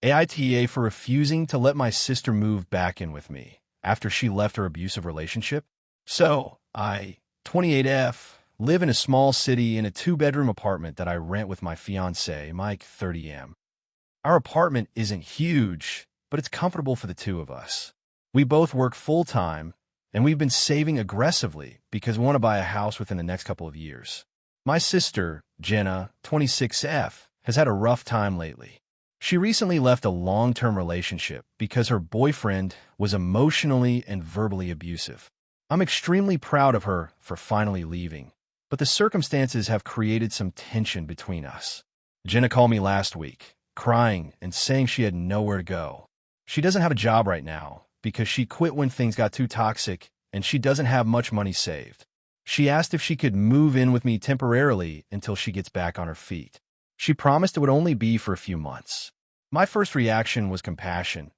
AITA for refusing to let my sister move back in with me after she left her abusive relationship. So, I, 28F, live in a small city in a two-bedroom apartment that I rent with my fiancé, Mike, 30M. Our apartment isn't huge, but it's comfortable for the two of us. We both work full-time, and we've been saving aggressively because we want to buy a house within the next couple of years. My sister, Jenna, 26F, has had a rough time lately. She recently left a long-term relationship because her boyfriend was emotionally and verbally abusive. I'm extremely proud of her for finally leaving, but the circumstances have created some tension between us. Jenna called me last week, crying and saying she had nowhere to go. She doesn't have a job right now because she quit when things got too toxic and she doesn't have much money saved. She asked if she could move in with me temporarily until she gets back on her feet. She promised it would only be for a few months. My first reaction was compassion.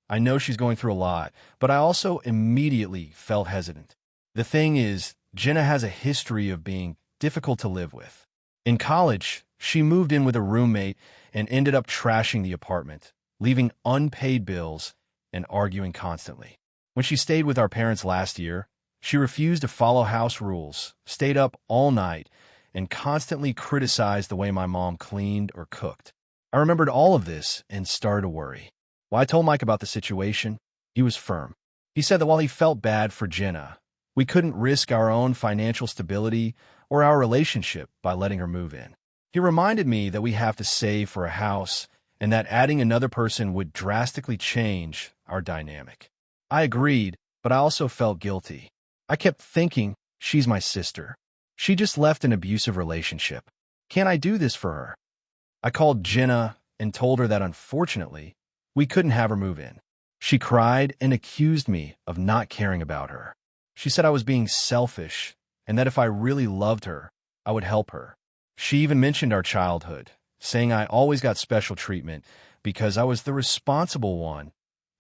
I know she's going through a lot, but I also immediately felt hesitant. The thing is, Jenna has a history of being difficult to live with. In college, she moved in with a roommate and ended up trashing the apartment, leaving unpaid bills and arguing constantly. When she stayed with our parents last year, she refused to follow house rules, stayed up all night, and constantly criticized the way my mom cleaned or cooked. I remembered all of this and started to worry. When I told Mike about the situation, he was firm. He said that while he felt bad for Jenna, we couldn't risk our own financial stability or our relationship by letting her move in. He reminded me that we have to save for a house and that adding another person would drastically change our dynamic. I agreed, but I also felt guilty. I kept thinking, she's my sister. She just left an abusive relationship. Can't I do this for her? I called Jenna and told her that unfortunately, we couldn't have her move in. She cried and accused me of not caring about her. She said I was being selfish and that if I really loved her, I would help her. She even mentioned our childhood, saying I always got special treatment because I was the responsible one,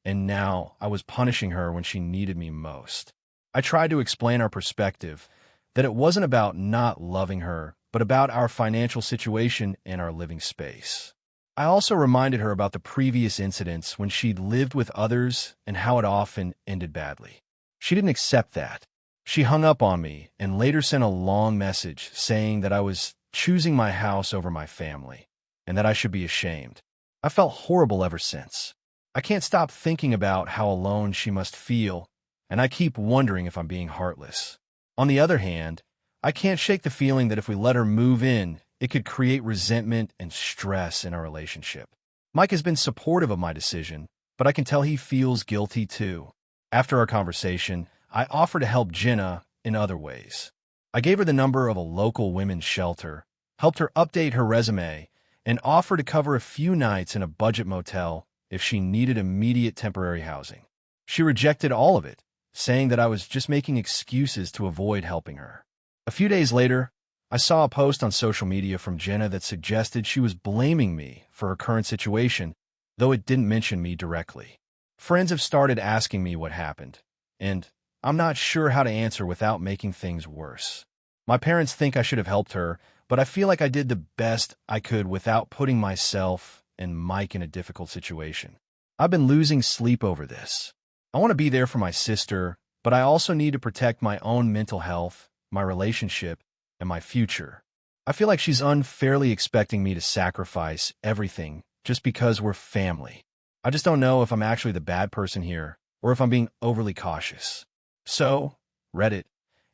and now I was punishing her when she needed me most. I tried to explain our perspective, that it wasn't about not loving her, but about our financial situation and our living space. I also reminded her about the previous incidents when she'd lived with others and how it often ended badly. She didn't accept that. She hung up on me and later sent a long message saying that I was choosing my house over my family and that I should be ashamed. I felt horrible ever since. I can't stop thinking about how alone she must feel, and I keep wondering if I'm being heartless. On the other hand, I can't shake the feeling that if we let her move in, it could create resentment and stress in our relationship. Mike has been supportive of my decision, but I can tell he feels guilty too. After our conversation, I offered to help Jenna in other ways. I gave her the number of a local women's shelter, helped her update her resume, and offered to cover a few nights in a budget motel if she needed immediate temporary housing. She rejected all of it, saying that I was just making excuses to avoid helping her. A few days later, I saw a post on social media from Jenna that suggested she was blaming me for her current situation, though it didn't mention me directly. Friends have started asking me what happened, and I'm not sure how to answer without making things worse. My parents think I should have helped her, but I feel like I did the best I could without putting myself and Mike in a difficult situation. I've been losing sleep over this. I want to be there for my sister, but I also need to protect my own mental health, my relationship, and my future. I feel like she's unfairly expecting me to sacrifice everything just because we're family. I just don't know if I'm actually the bad person here or if I'm being overly cautious. So, Reddit,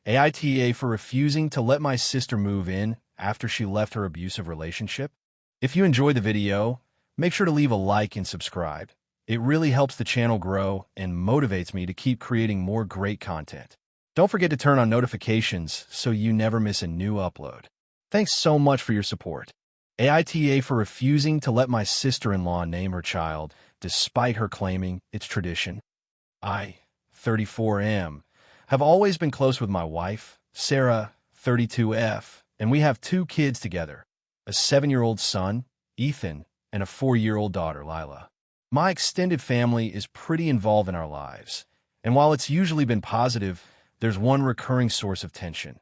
AITA for refusing to let my sister move in after she left her abusive relationship. If you enjoyed the video, make sure to leave a like and subscribe. It really helps the channel grow and motivates me to keep creating more great content. Don't forget to turn on notifications so you never miss a new upload. Thanks so much for your support. AITA for refusing to let my sister-in-law name her child, despite her claiming it's tradition. I, 34M, have always been close with my wife, Sarah, 32F, and we have 2 kids together, a 7-year-old son, Ethan, and a 4-year-old daughter, Lila. My extended family is pretty involved in our lives, and while it's usually been positive, there's one recurring source of tension.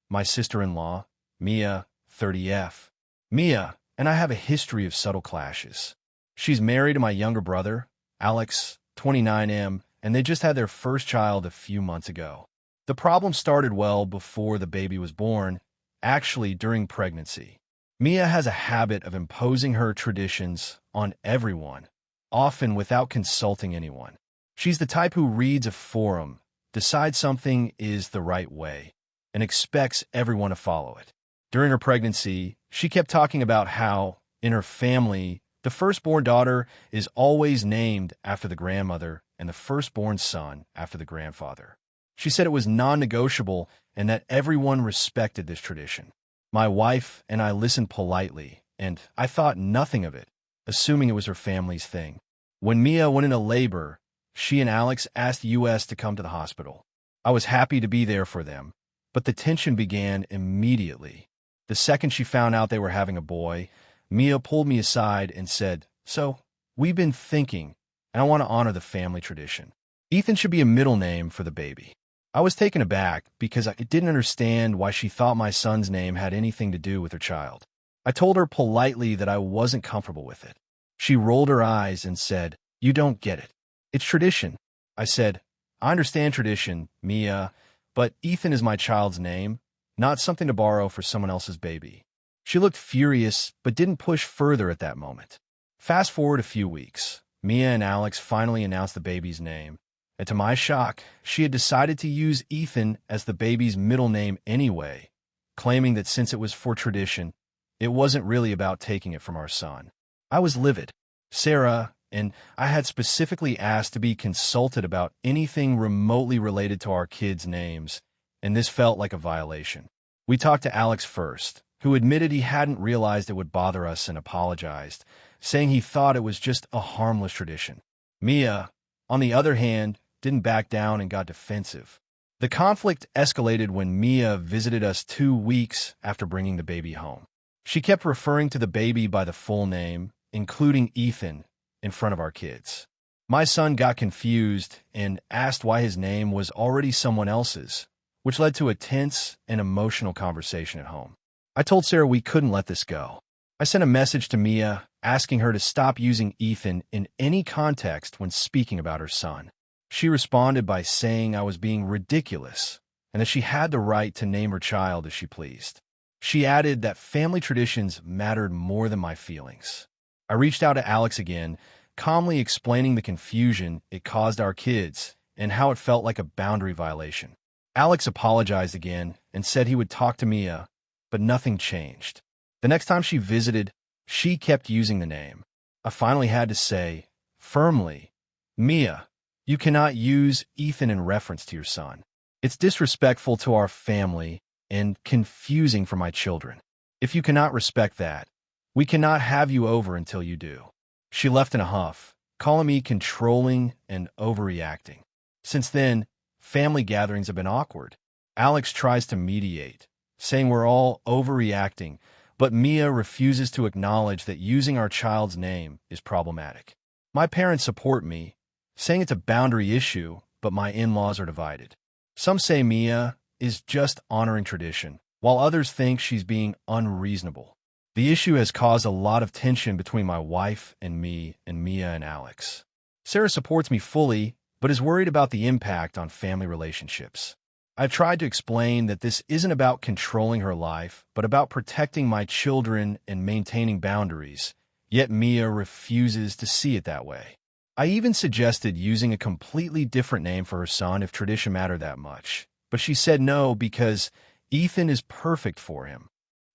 My sister-in-law, Mia, 30F. Mia and I have a history of subtle clashes. She's married to my younger brother, Alex, 29M, and they just had their first child a few months ago. The problem started well before the baby was born, actually during pregnancy. Mia has a habit of imposing her traditions on everyone, often without consulting anyone. She's the type who reads a forum, decides something is the right way, and expects everyone to follow it. During her pregnancy, she kept talking about how, in her family, the firstborn daughter is always named after the grandmother and the firstborn son after the grandfather. She said it was non-negotiable and that everyone respected this tradition. My wife and I listened politely, and I thought nothing of it, assuming it was her family's thing. When Mia went into labor, she and Alex asked US to come to the hospital. I was happy to be there for them, but the tension began immediately. The second she found out they were having a boy, Mia pulled me aside and said, "So, we've been thinking, and I want to honor the family tradition. Ethan should be a middle name for the baby." I was taken aback because I didn't understand why she thought my son's name had anything to do with her child. I told her politely that I wasn't comfortable with it. She rolled her eyes and said, "You don't get it. It's tradition." I said, "I understand tradition, Mia, but Ethan is my child's name, not something to borrow for someone else's baby." She looked furious, but didn't push further at that moment. Fast forward a few weeks. Mia and Alex finally announced the baby's name, and to my shock, she had decided to use Ethan as the baby's middle name anyway, claiming that since it was for tradition, it wasn't really about taking it from our son. I was livid. Sarah and I had specifically asked to be consulted about anything remotely related to our kids' names, and this felt like a violation. We talked to Alex first, who admitted he hadn't realized it would bother us and apologized, saying he thought it was just a harmless tradition. Mia, on the other hand, didn't back down and got defensive. The conflict escalated when Mia visited us 2 weeks after bringing the baby home. She kept referring to the baby by the full name, including Ethan, in front of our kids. My son got confused and asked why his name was already someone else's, which led to a tense and emotional conversation at home. I told Sarah we couldn't let this go. I sent a message to Mia asking her to stop using Ethan in any context when speaking about her son. She responded by saying I was being ridiculous and that she had the right to name her child as she pleased. She added that family traditions mattered more than my feelings. I reached out to Alex again, calmly explaining the confusion it caused our kids and how it felt like a boundary violation. Alex apologized again and said he would talk to Mia, but nothing changed. The next time she visited, she kept using the name. I finally had to say, firmly, "Mia, you cannot use Ethan in reference to your son. It's disrespectful to our family and confusing for my children. If you cannot respect that, we cannot have you over until you do." She left in a huff, calling me controlling and overreacting. Since then, family gatherings have been awkward. Alex tries to mediate, saying we're all overreacting, but Mia refuses to acknowledge that using our child's name is problematic. My parents support me, saying it's a boundary issue, but my in-laws are divided. Some say Mia is just honoring tradition, while others think she's being unreasonable. The issue has caused a lot of tension between my wife and me and Mia and Alex. Sarah supports me fully, but is worried about the impact on family relationships. I've tried to explain that this isn't about controlling her life, but about protecting my children and maintaining boundaries, yet Mia refuses to see it that way. I even suggested using a completely different name for her son if tradition mattered that much, but she said no because Ethan is perfect for him.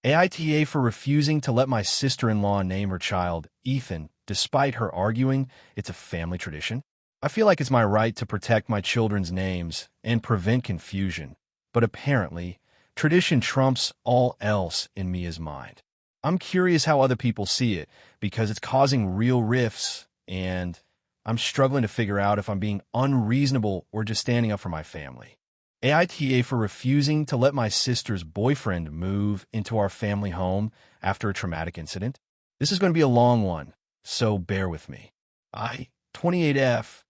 AITA for refusing to let my sister-in-law name her child Ethan, despite her arguing it's a family tradition. I feel like it's my right to protect my children's names and prevent confusion, but apparently, tradition trumps all else in Mia's mind. I'm curious how other people see it, because it's causing real rifts, and I'm struggling to figure out if I'm being unreasonable or just standing up for my family. AITA for refusing to let my sister's boyfriend move into our family home after a traumatic incident. This is going to be a long one, so bear with me. I, 28F,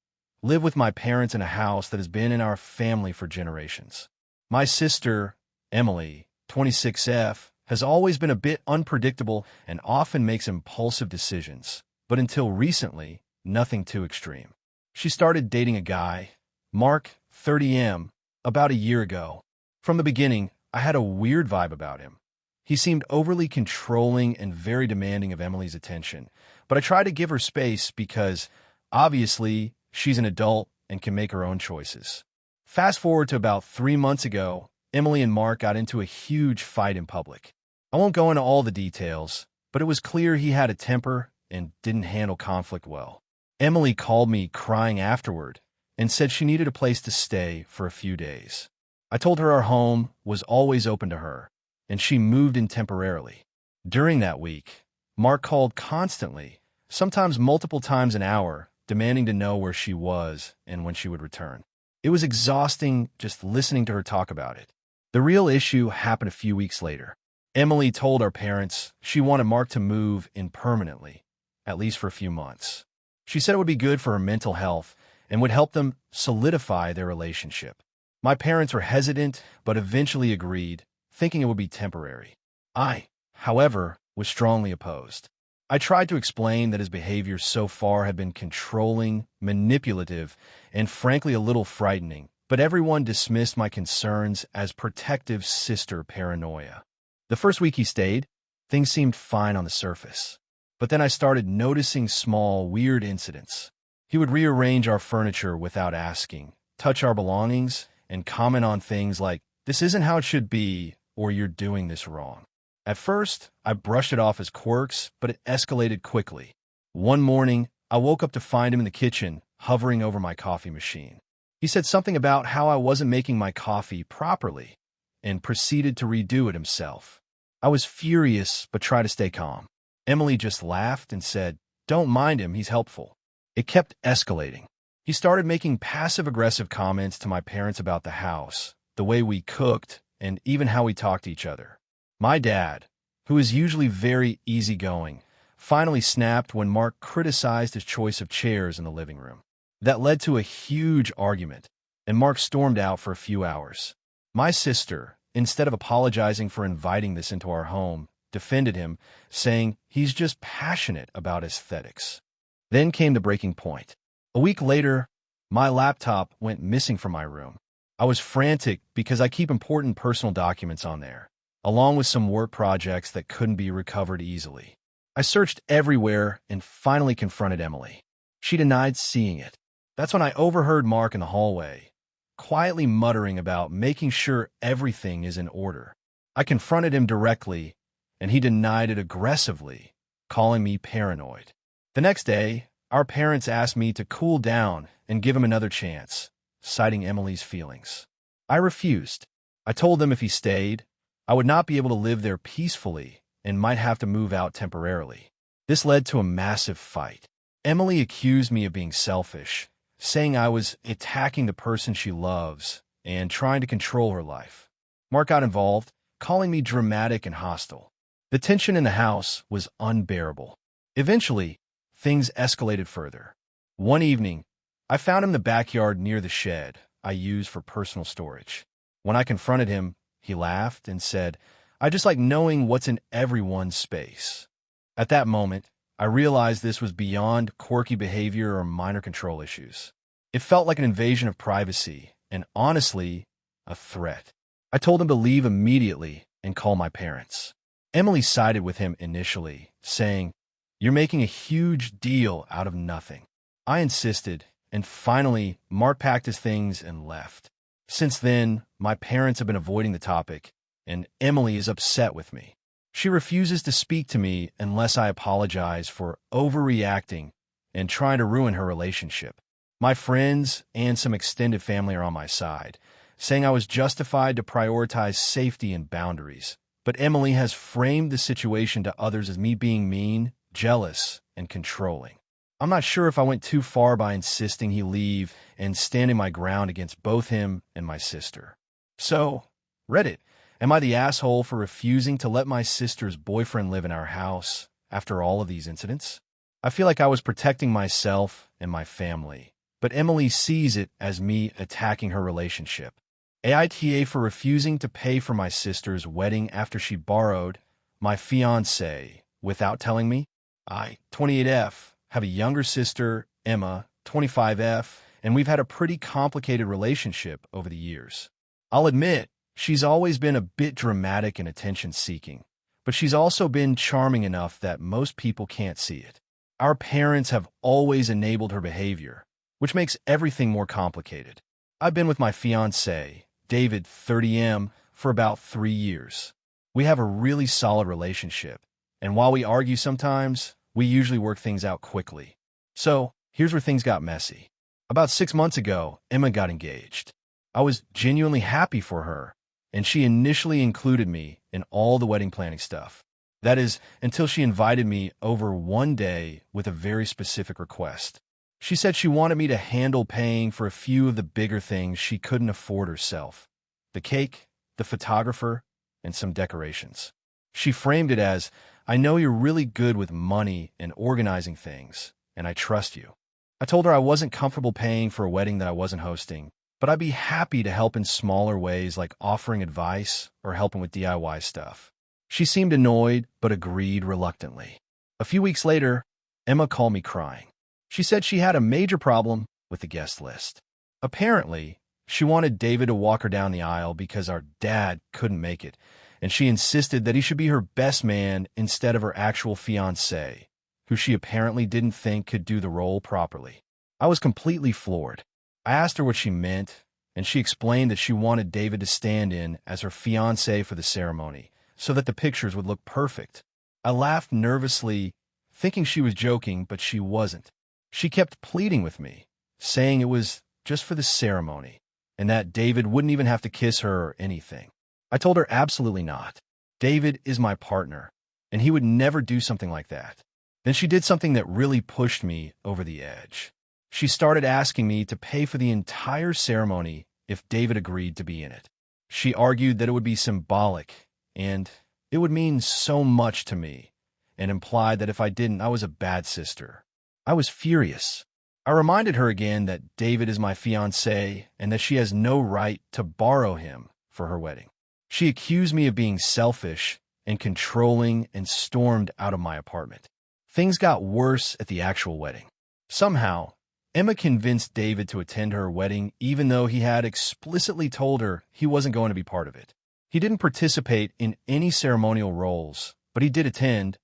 live with my parents in a house that has been in our family for generations. My sister, Emily, 26F, has always been a bit unpredictable and often makes impulsive decisions, but until recently, nothing too extreme. She started dating a guy, Mark, 30M, about a year ago. From the beginning, I had a weird vibe about him. He seemed overly controlling and very demanding of Emily's attention, but I tried to give her space because, obviously, she's an adult and can make her own choices. Fast forward to about 3 months ago, Emily and Mark got into a huge fight in public. I won't go into all the details, but it was clear he had a temper and didn't handle conflict well. Emily called me crying afterward and said she needed a place to stay for a few days. I told her our home was always open to her, and she moved in temporarily. During that week, Mark called constantly, sometimes multiple times an hour, demanding to know where she was and when she would return. It was exhausting just listening to her talk about it. The real issue happened a few weeks later. Emily told our parents she wanted Mark to move in permanently, at least for a few months. She said it would be good for her mental health and would help them solidify their relationship. My parents were hesitant, but eventually agreed, thinking it would be temporary. I, however, was strongly opposed. I tried to explain that his behavior so far had been controlling, manipulative, and frankly a little frightening, but everyone dismissed my concerns as protective sister paranoia. The first week he stayed, things seemed fine on the surface. But then I started noticing small, weird incidents. He would rearrange our furniture without asking, touch our belongings, and comment on things like, "This isn't how it should be," or "You're doing this wrong." At first, I brushed it off as quirks, but it escalated quickly. One morning, I woke up to find him in the kitchen, hovering over my coffee machine. He said something about how I wasn't making my coffee properly, and proceeded to redo it himself. I was furious, but tried to stay calm. Emily just laughed and said, "Don't mind him, he's helpful." It kept escalating. He started making passive-aggressive comments to my parents about the house, the way we cooked, and even how we talked to each other. My dad, who is usually very easygoing, finally snapped when Mark criticized his choice of chairs in the living room. That led to a huge argument, and Mark stormed out for a few hours. My sister, instead of apologizing for inviting this into our home, defended him, saying he's just passionate about aesthetics. Then came the breaking point. A week later, my laptop went missing from my room. I was frantic because I keep important personal documents on there, along with some work projects that couldn't be recovered easily. I searched everywhere and finally confronted Emily. She denied seeing it. That's when I overheard Mark in the hallway, quietly muttering about making sure everything is in order. I confronted him directly, and he denied it aggressively, calling me paranoid. The next day, our parents asked me to cool down and give him another chance, citing Emily's feelings. I refused. I told them if he stayed, I would not be able to live there peacefully and might have to move out temporarily. This led to a massive fight. Emily accused me of being selfish, saying I was attacking the person she loves and trying to control her life. Mark got involved, calling me dramatic and hostile. The tension in the house was unbearable. Eventually, things escalated further. One evening, I found him in the backyard near the shed I use for personal storage. When I confronted him, he laughed and said, "I just like knowing what's in everyone's space." At that moment, I realized this was beyond quirky behavior or minor control issues. It felt like an invasion of privacy and, honestly, a threat. I told him to leave immediately and call my parents. Emily sided with him initially, saying, "You're making a huge deal out of nothing." I insisted, and finally, Mark packed his things and left. Since then, my parents have been avoiding the topic, and Emily is upset with me. She refuses to speak to me unless I apologize for overreacting and trying to ruin her relationship. My friends and some extended family are on my side, saying I was justified to prioritize safety and boundaries. But Emily has framed the situation to others as me being mean, jealous, and controlling. I'm not sure if I went too far by insisting he leave and standing my ground against both him and my sister. So, Reddit, am I the asshole for refusing to let my sister's boyfriend live in our house after all of these incidents? I feel like I was protecting myself and my family, but Emily sees it as me attacking her relationship. AITA for refusing to pay for my sister's wedding after she borrowed my fiancé without telling me. I, 28F, have a younger sister, Emma, 25F, and we've had a pretty complicated relationship over the years. I'll admit, she's always been a bit dramatic and attention-seeking, but she's also been charming enough that most people can't see it. Our parents have always enabled her behavior, which makes everything more complicated. I've been with my fiancé, David, 30M, for about 3 years. We have a really solid relationship, and while we argue sometimes, we usually work things out quickly. So, here's where things got messy. About 6 months ago, Emma got engaged. I was genuinely happy for her, and she initially included me in all the wedding planning stuff. That is, until she invited me over one day with a very specific request. She said she wanted me to handle paying for a few of the bigger things she couldn't afford herself: the cake, the photographer, and some decorations. She framed it as, "I know you're really good with money and organizing things, and I trust you." I told her I wasn't comfortable paying for a wedding that I wasn't hosting, but I'd be happy to help in smaller ways like offering advice or helping with DIY stuff. She seemed annoyed, but agreed reluctantly. A few weeks later, Emma called me crying. She said she had a major problem with the guest list. Apparently, she wanted David to walk her down the aisle because our dad couldn't make it, and she insisted that he should be her best man instead of her actual fiancé, who she apparently didn't think could do the role properly. I was completely floored. I asked her what she meant, and she explained that she wanted David to stand in as her fiancé for the ceremony, so that the pictures would look perfect. I laughed nervously, thinking she was joking, but she wasn't. She kept pleading with me, saying it was just for the ceremony, and that David wouldn't even have to kiss her or anything. I told her absolutely not. David is my partner, and he would never do something like that. Then she did something that really pushed me over the edge. She started asking me to pay for the entire ceremony if David agreed to be in it. She argued that it would be symbolic, and it would mean so much to me, and implied that if I didn't, I was a bad sister. I was furious. I reminded her again that David is my fiancé and that she has no right to borrow him for her wedding. She accused me of being selfish and controlling and stormed out of my apartment. Things got worse at the actual wedding. Somehow, Emma convinced David to attend her wedding even though he had explicitly told her he wasn't going to be part of it. He didn't participate in any ceremonial roles, but he did attend,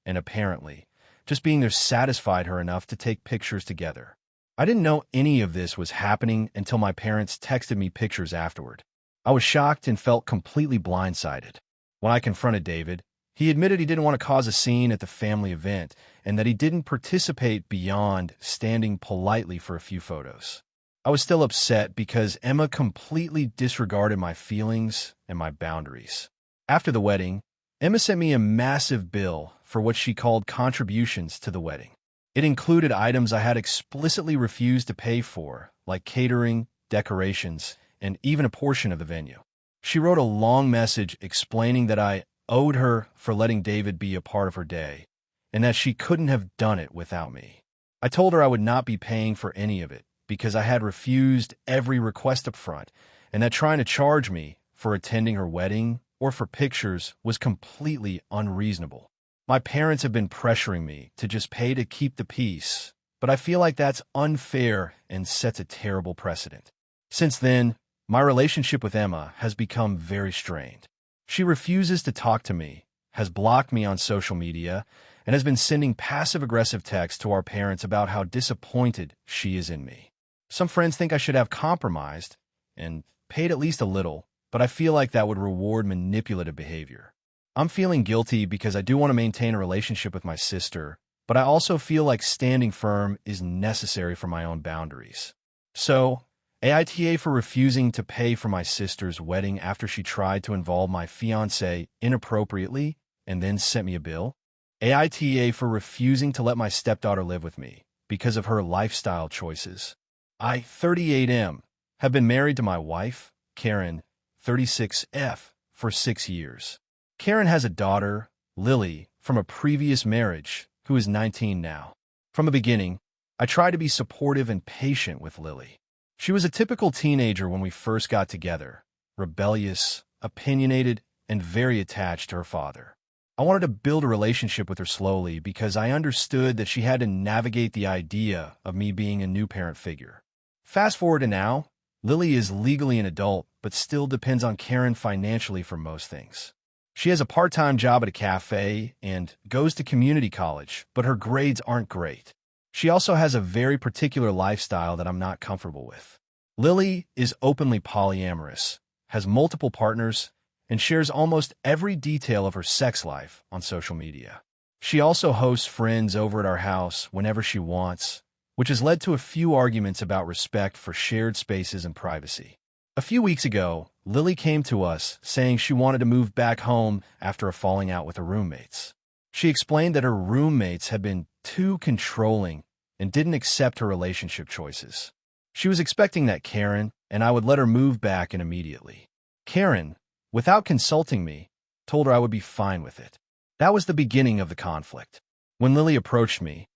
and apparently, just being there satisfied her enough to take pictures together. I didn't know any of this was happening until my parents texted me pictures afterward. I was shocked and felt completely blindsided. When I confronted David, he admitted he didn't want to cause a scene at the family event and that he didn't participate beyond standing politely for a few photos. I was still upset because Emma completely disregarded my feelings and my boundaries. After the wedding, Emma sent me a massive bill for what she called contributions to the wedding. It included items I had explicitly refused to pay for, like catering, decorations, and even a portion of the venue. She wrote a long message explaining that I owed her for letting David be a part of her day, and that she couldn't have done it without me. I told her I would not be paying for any of it because I had refused every request up front, and that trying to charge me for attending her wedding or for pictures was completely unreasonable. My parents have been pressuring me to just pay to keep the peace, but I feel like that's unfair and sets a terrible precedent. Since then, my relationship with Emma has become very strained. She refuses to talk to me, has blocked me on social media, and has been sending passive-aggressive texts to our parents about how disappointed she is in me. Some friends think I should have compromised and paid at least a little, but I feel like that would reward manipulative behavior. I'm feeling guilty because I do want to maintain a relationship with my sister, but I also feel like standing firm is necessary for my own boundaries. So, AITA for refusing to pay for my sister's wedding after she tried to involve my fiancé inappropriately and then sent me a bill. AITA for refusing to let my stepdaughter live with me because of her lifestyle choices. I, 38M, have been married to my wife, Karen, 36F, for 6 years. Karen has a daughter, Lily, from a previous marriage, who is 19 now. From the beginning, I tried to be supportive and patient with Lily. She was a typical teenager when we first got together, rebellious, opinionated, and very attached to her father. I wanted to build a relationship with her slowly because I understood that she had to navigate the idea of me being a new parent figure. Fast forward to now, Lily is legally an adult, but still depends on Karen financially for most things. She has a part-time job at a cafe and goes to community college, but her grades aren't great. She also has a very particular lifestyle that I'm not comfortable with. Lily is openly polyamorous, has multiple partners, and shares almost every detail of her sex life on social media. She also hosts friends over at our house whenever she wants, which has led to a few arguments about respect for shared spaces and privacy. A few weeks ago, Lily came to us saying she wanted to move back home after a falling out with her roommates. She explained that her roommates had been too controlling and didn't accept her relationship choices. She was expecting that Karen and I would let her move back in immediately. Karen, without consulting me, told her I would be fine with it. That was the beginning of the conflict. When Lily approached me,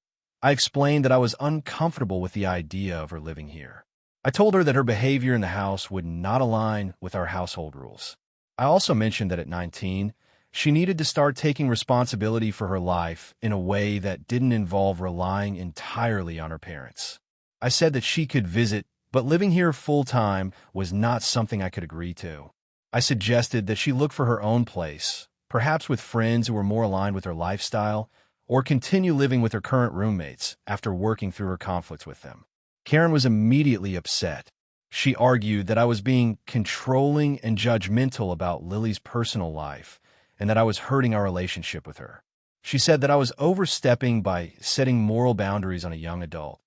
I explained that I was uncomfortable with the idea of her living here. I told her that her behavior in the house would not align with our household rules. I also mentioned that at 19, she needed to start taking responsibility for her life in a way that didn't involve relying entirely on her parents. I said that she could visit, but living here full-time was not something I could agree to. I suggested that she look for her own place, perhaps with friends who were more aligned with her lifestyle, or continue living with her current roommates after working through her conflicts with them. Karen was immediately upset. She argued that I was being controlling and judgmental about Lily's personal life and that I was hurting our relationship with her. She said that I was overstepping by setting moral boundaries on a young adult,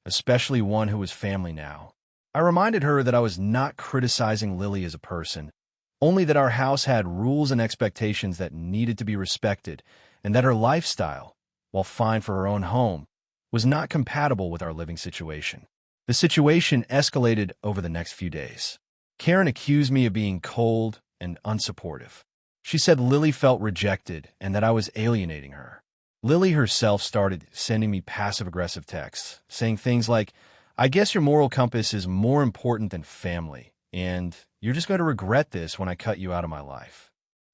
especially one who was family now. I reminded her that I was not criticizing Lily as a person, only that our house had rules and expectations that needed to be respected, and that her lifestyle, while fine for her own home, was not compatible with our living situation. The situation escalated over the next few days. Karen accused me of being cold and unsupportive. She said Lily felt rejected and that I was alienating her. Lily herself started sending me passive-aggressive texts, saying things like, "I guess your moral compass is more important than family, and you're just going to regret this when I cut you out of my life."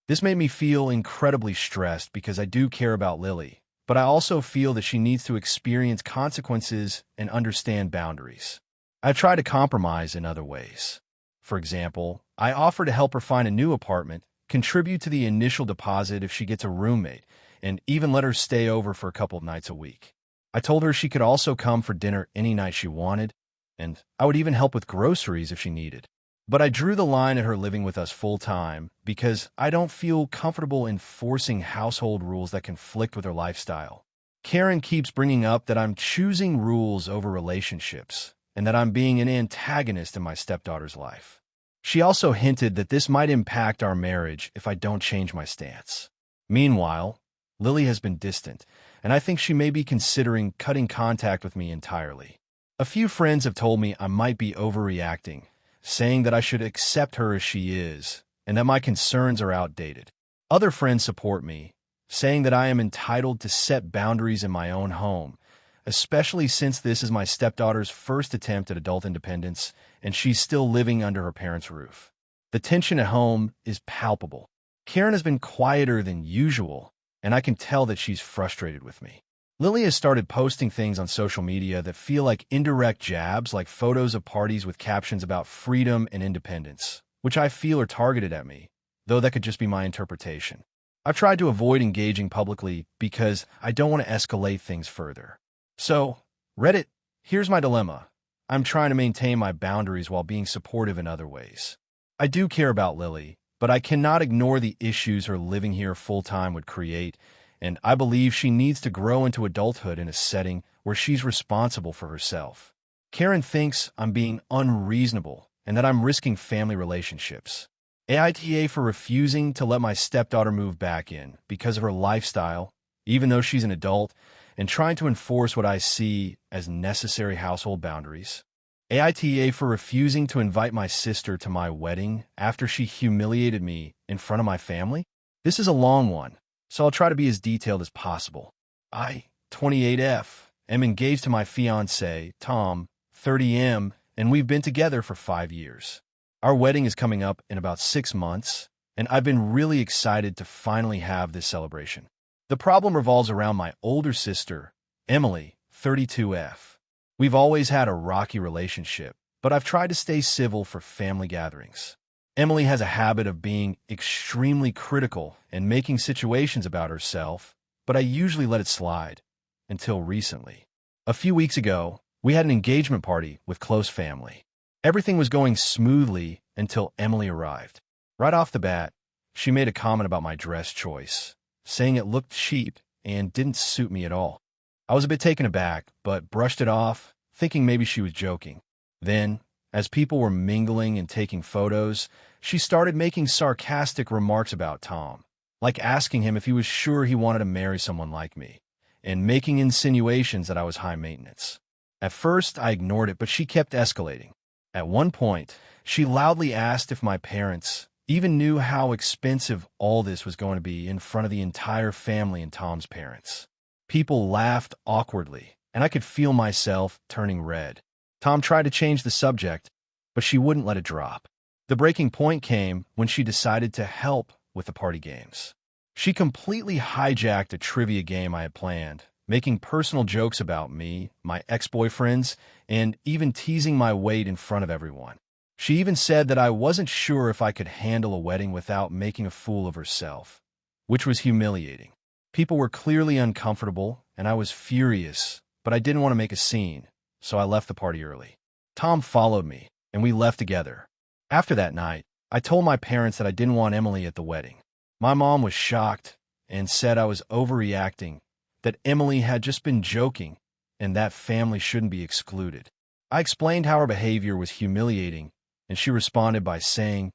This made me feel incredibly stressed because I do care about Lily, but I also feel that she needs to experience consequences and understand boundaries. I try to compromise in other ways. For example, I offer to help her find a new apartment, contribute to the initial deposit if she gets a roommate, and even let her stay over for a couple of nights a week. I told her she could also come for dinner any night she wanted, and I would even help with groceries if she needed. But I drew the line at her living with us full-time because I don't feel comfortable enforcing household rules that conflict with her lifestyle. Karen keeps bringing up that I'm choosing rules over relationships and that I'm being an antagonist in my stepdaughter's life. She also hinted that this might impact our marriage if I don't change my stance. Meanwhile, Lily has been distant, and I think she may be considering cutting contact with me entirely. A few friends have told me I might be overreacting, saying that I should accept her as she is, and that my concerns are outdated. Other friends support me, saying that I am entitled to set boundaries in my own home, especially since this is my stepdaughter's first attempt at adult independence, and she's still living under her parents' roof. The tension at home is palpable. Karen has been quieter than usual, and I can tell that she's frustrated with me. Lily has started posting things on social media that feel like indirect jabs, like photos of parties with captions about freedom and independence, which I feel are targeted at me, though that could just be my interpretation. I've tried to avoid engaging publicly because I don't want to escalate things further. So, Reddit, here's my dilemma. I'm trying to maintain my boundaries while being supportive in other ways. I do care about Lily, but I cannot ignore the issues her living here full-time would create, and I believe she needs to grow into adulthood in a setting where she's responsible for herself. Karen thinks I'm being unreasonable and that I'm risking family relationships. AITA for refusing to let my stepdaughter move back in because of her lifestyle, even though she's an adult, and trying to enforce what I see as necessary household boundaries. AITA for refusing to invite my sister to my wedding after she humiliated me in front of my family. This is a long one, so I'll try to be as detailed as possible. I, 28F, am engaged to my fiancé, Tom, 30M, and we've been together for 5 years. Our wedding is coming up in about 6 months, and I've been really excited to finally have this celebration. The problem revolves around my older sister, Emily, 32F. We've always had a rocky relationship, but I've tried to stay civil for family gatherings. Emily has a habit of being extremely critical and making situations about herself, but I usually let it slide, until recently. A few weeks ago, we had an engagement party with close family. Everything was going smoothly until Emily arrived. Right off the bat, she made a comment about my dress choice, saying it looked cheap and didn't suit me at all. I was a bit taken aback, but brushed it off, thinking maybe she was joking. Then, as people were mingling and taking photos, she started making sarcastic remarks about Tom, like asking him if he was sure he wanted to marry someone like me, and making insinuations that I was high maintenance. At first, I ignored it, but she kept escalating. At one point, she loudly asked if my parents even knew how expensive all this was going to be in front of the entire family and Tom's parents. People laughed awkwardly, and I could feel myself turning red. Tom tried to change the subject, but she wouldn't let it drop. The breaking point came when she decided to help with the party games. She completely hijacked a trivia game I had planned, making personal jokes about me, my ex-boyfriends, and even teasing my weight in front of everyone. She even said that I wasn't sure if I could handle a wedding without making a fool of herself, which was humiliating. People were clearly uncomfortable, and I was furious, but I didn't want to make a scene, so I left the party early. Tom followed me, and we left together. After that night, I told my parents that I didn't want Emily at the wedding. My mom was shocked and said I was overreacting, that Emily had just been joking, and that family shouldn't be excluded. I explained how her behavior was humiliating, and she responded by saying,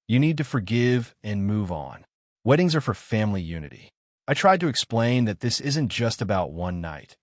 "You need to forgive and move on. Weddings are for family unity." I tried to explain that this isn't just about one night.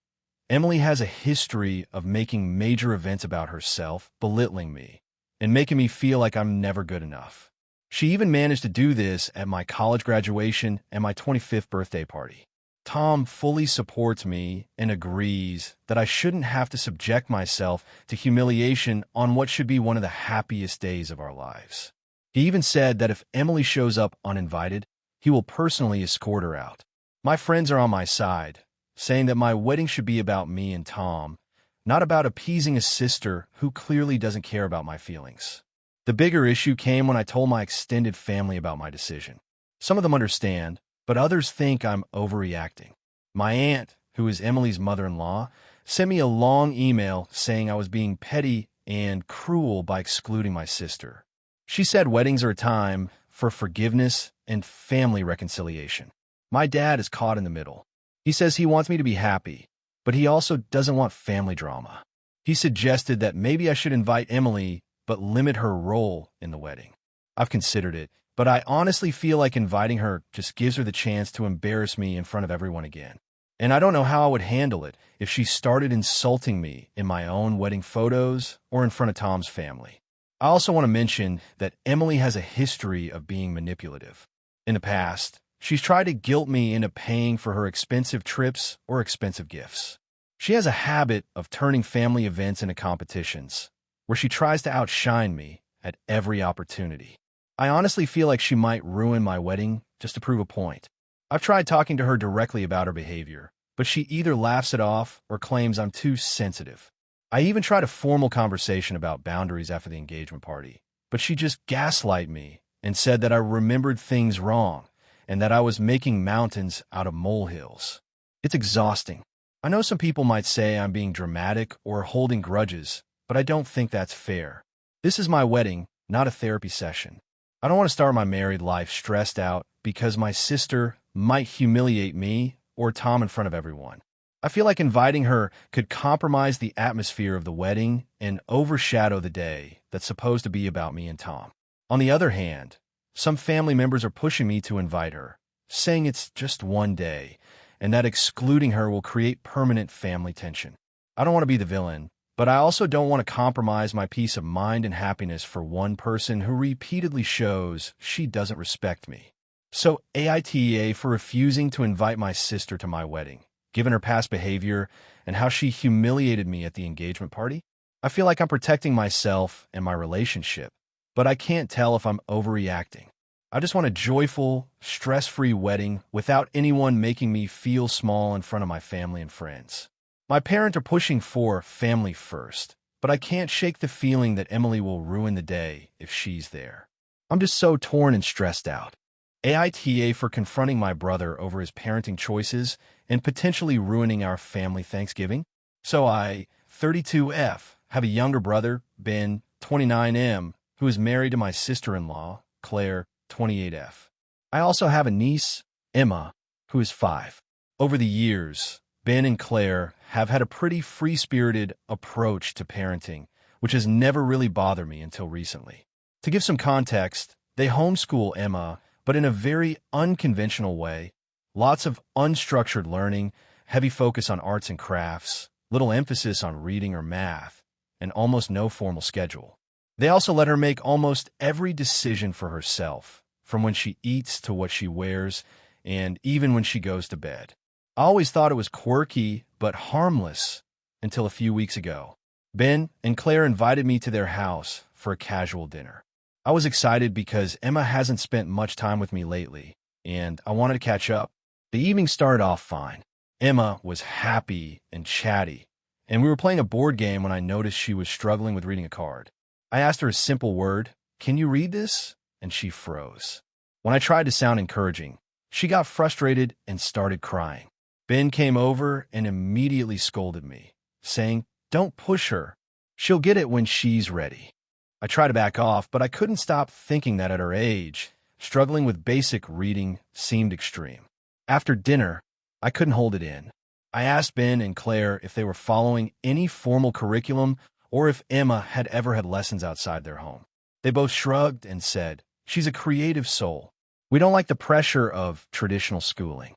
Emily has a history of making major events about herself, belittling me, and making me feel like I'm never good enough. She even managed to do this at my college graduation and my 25th birthday party. Tom fully supports me and agrees that I shouldn't have to subject myself to humiliation on what should be one of the happiest days of our lives. He even said that if Emily shows up uninvited, he will personally escort her out. My friends are on my side, saying that my wedding should be about me and Tom, not about appeasing a sister who clearly doesn't care about my feelings. The bigger issue came when I told my extended family about my decision. Some of them understand, but others think I'm overreacting. My aunt, who is Emily's mother-in-law, sent me a long email saying I was being petty and cruel by excluding my sister. She said weddings are a time for forgiveness and family reconciliation. My dad is caught in the middle. He says he wants me to be happy, but he also doesn't want family drama. He suggested that maybe I should invite Emily, but limit her role in the wedding. I've considered it, but I honestly feel like inviting her just gives her the chance to embarrass me in front of everyone again. And I don't know how I would handle it if she started insulting me in my own wedding photos or in front of Tom's family. I also want to mention that Emily has a history of being manipulative. In the past, she's tried to guilt me into paying for her expensive trips or expensive gifts. She has a habit of turning family events into competitions, where she tries to outshine me at every opportunity. I honestly feel like she might ruin my wedding just to prove a point. I've tried talking to her directly about her behavior, but she either laughs it off or claims I'm too sensitive. I even tried a formal conversation about boundaries after the engagement party, but she just gaslighted me and said that I remembered things wrong and that I was making mountains out of molehills. It's exhausting. I know some people might say I'm being dramatic or holding grudges, but I don't think that's fair. This is my wedding, not a therapy session. I don't want to start my married life stressed out because my sister might humiliate me or Tom in front of everyone. I feel like inviting her could compromise the atmosphere of the wedding and overshadow the day that's supposed to be about me and Tom. On the other hand, some family members are pushing me to invite her, saying it's just one day and that excluding her will create permanent family tension. I don't want to be the villain, but I also don't want to compromise my peace of mind and happiness for one person who repeatedly shows she doesn't respect me. So AITA for refusing to invite my sister to my wedding, given her past behavior and how she humiliated me at the engagement party. I feel like I'm protecting myself and my relationship, but I can't tell if I'm overreacting. I just want a joyful, stress-free wedding without anyone making me feel small in front of my family and friends. My parents are pushing for family first, but I can't shake the feeling that Emily will ruin the day if she's there. I'm just so torn and stressed out. AITA for confronting my brother over his parenting choices and potentially ruining our family Thanksgiving. So I, 32F, have a younger brother, Ben, 29M, who is married to my sister-in-law, Claire, 28F. I also have a niece, Emma, who is 5. Over the years, Ben and Claire have had a pretty free-spirited approach to parenting, which has never really bothered me until recently. To give some context, they homeschool Emma, but in a very unconventional way. Lots of unstructured learning, heavy focus on arts and crafts, little emphasis on reading or math, and almost no formal schedule. They also let her make almost every decision for herself, from when she eats to what she wears, and even when she goes to bed. I always thought it was quirky but harmless until a few weeks ago. Ben and Claire invited me to their house for a casual dinner. I was excited because Emma hasn't spent much time with me lately, and I wanted to catch up. The evening started off fine. Emma was happy and chatty, and we were playing a board game when I noticed she was struggling with reading a card. I asked her a simple word, "Can you read this?" and she froze. When I tried to sound encouraging, she got frustrated and started crying. Ben came over and immediately scolded me, saying, "Don't push her. She'll get it when she's ready." I tried to back off, but I couldn't stop thinking that at her age, struggling with basic reading seemed extreme. After dinner, I couldn't hold it in. I asked Ben and Claire if they were following any formal curriculum or if Emma had ever had lessons outside their home. They both shrugged and said, "She's a creative soul. We don't like the pressure of traditional schooling."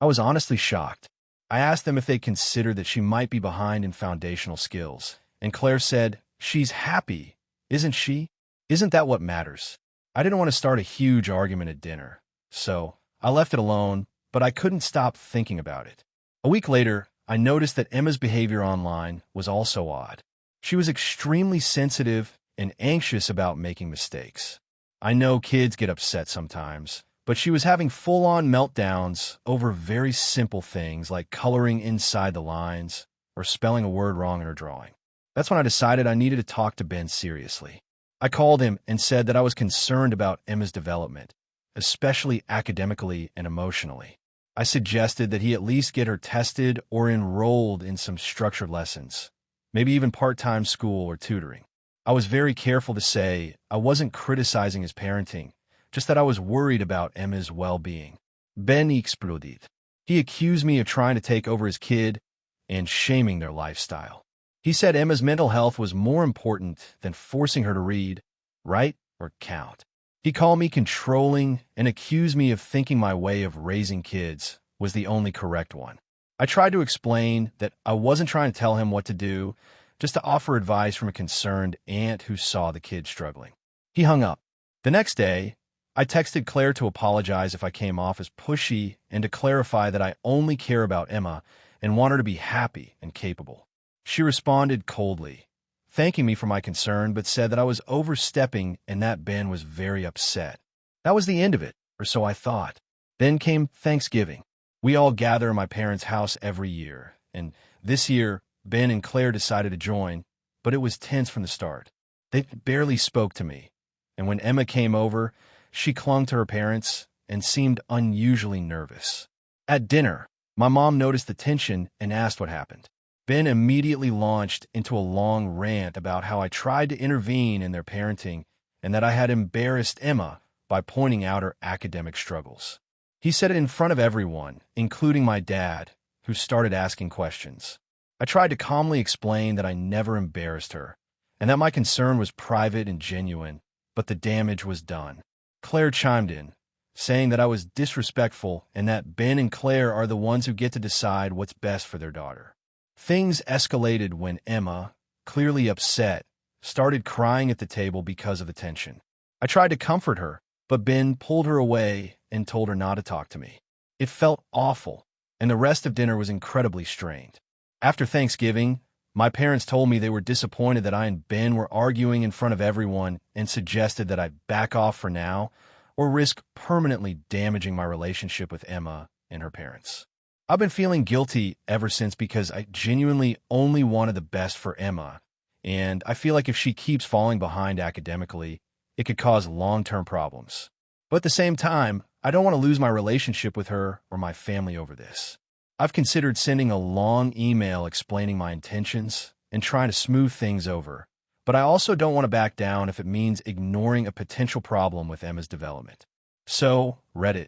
I was honestly shocked. I asked them if they considered that she might be behind in foundational skills, and Claire said, "She's happy, isn't she? Isn't that what matters?" I didn't want to start a huge argument at dinner, so I left it alone, but I couldn't stop thinking about it. A week later, I noticed that Emma's behavior online was also odd. She was extremely sensitive and anxious about making mistakes. I know kids get upset sometimes, but she was having full-on meltdowns over very simple things like coloring inside the lines or spelling a word wrong in her drawing. That's when I decided I needed to talk to Ben seriously. I called him and said that I was concerned about Emma's development, especially academically and emotionally. I suggested that he at least get her tested or enrolled in some structured lessons, maybe even part-time school or tutoring. I was very careful to say I wasn't criticizing his parenting, just that I was worried about Emma's well-being. Ben exploded. He accused me of trying to take over his kid and shaming their lifestyle. He said Emma's mental health was more important than forcing her to read, write, or count. He called me controlling and accused me of thinking my way of raising kids was the only correct one. I tried to explain that I wasn't trying to tell him what to do, just to offer advice from a concerned aunt who saw the kid struggling. He hung up. The next day, I texted Claire to apologize if I came off as pushy and to clarify that I only care about Emma and want her to be happy and capable. She responded coldly, thanking me for my concern, but said that I was overstepping and that Ben was very upset. That was the end of it, or so I thought. Then came Thanksgiving. We all gather in my parents' house every year, and this year, Ben and Claire decided to join, but it was tense from the start. They barely spoke to me, and when Emma came over, she clung to her parents and seemed unusually nervous. At dinner, my mom noticed the tension and asked what happened. Ben immediately launched into a long rant about how I tried to intervene in their parenting and that I had embarrassed Emma by pointing out her academic struggles. He said it in front of everyone, including my dad, who started asking questions. I tried to calmly explain that I never embarrassed her and that my concern was private and genuine, but the damage was done. Claire chimed in, saying that I was disrespectful and that Ben and Claire are the ones who get to decide what's best for their daughter. Things escalated when Emma, clearly upset, started crying at the table because of the tension. I tried to comfort her, but Ben pulled her away and told her not to talk to me. It felt awful, and the rest of dinner was incredibly strained. After Thanksgiving, my parents told me they were disappointed that I and Ben were arguing in front of everyone and suggested that I back off for now or risk permanently damaging my relationship with Emma and her parents. I've been feeling guilty ever since because I genuinely only wanted the best for Emma, and I feel like if she keeps falling behind academically, it could cause long-term problems. But at the same time, I don't want to lose my relationship with her or my family over this. I've considered sending a long email explaining my intentions and trying to smooth things over, but I also don't want to back down if it means ignoring a potential problem with Emma's development. So, Reddit,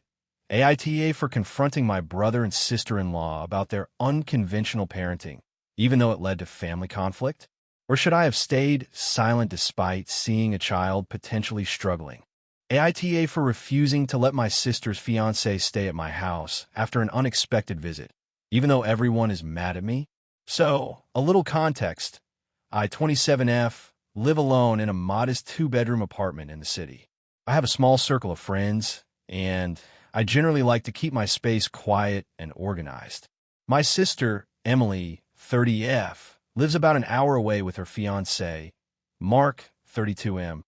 AITA for confronting my brother and sister-in-law about their unconventional parenting, even though it led to family conflict? Or should I have stayed silent despite seeing a child potentially struggling? AITA for refusing to let my sister's fiancé stay at my house after an unexpected visit, even though everyone is mad at me? So, a little context. I, 27F, live alone in a modest two-bedroom apartment in the city. I have a small circle of friends, and I generally like to keep my space quiet and organized. My sister, Emily, 30F, lives about an hour away with her fiancé, Mark, 32M.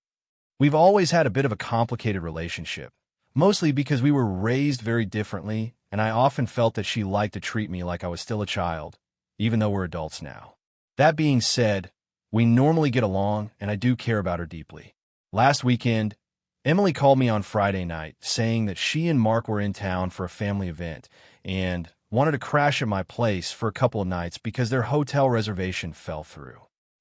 We've always had a bit of a complicated relationship, mostly because we were raised very differently, and I often felt that she liked to treat me like I was still a child, even though we're adults now. That being said, we normally get along, and I do care about her deeply. Last weekend, Emily called me on Friday night, saying that she and Mark were in town for a family event, and wanted to crash at my place for a couple of nights because their hotel reservation fell through.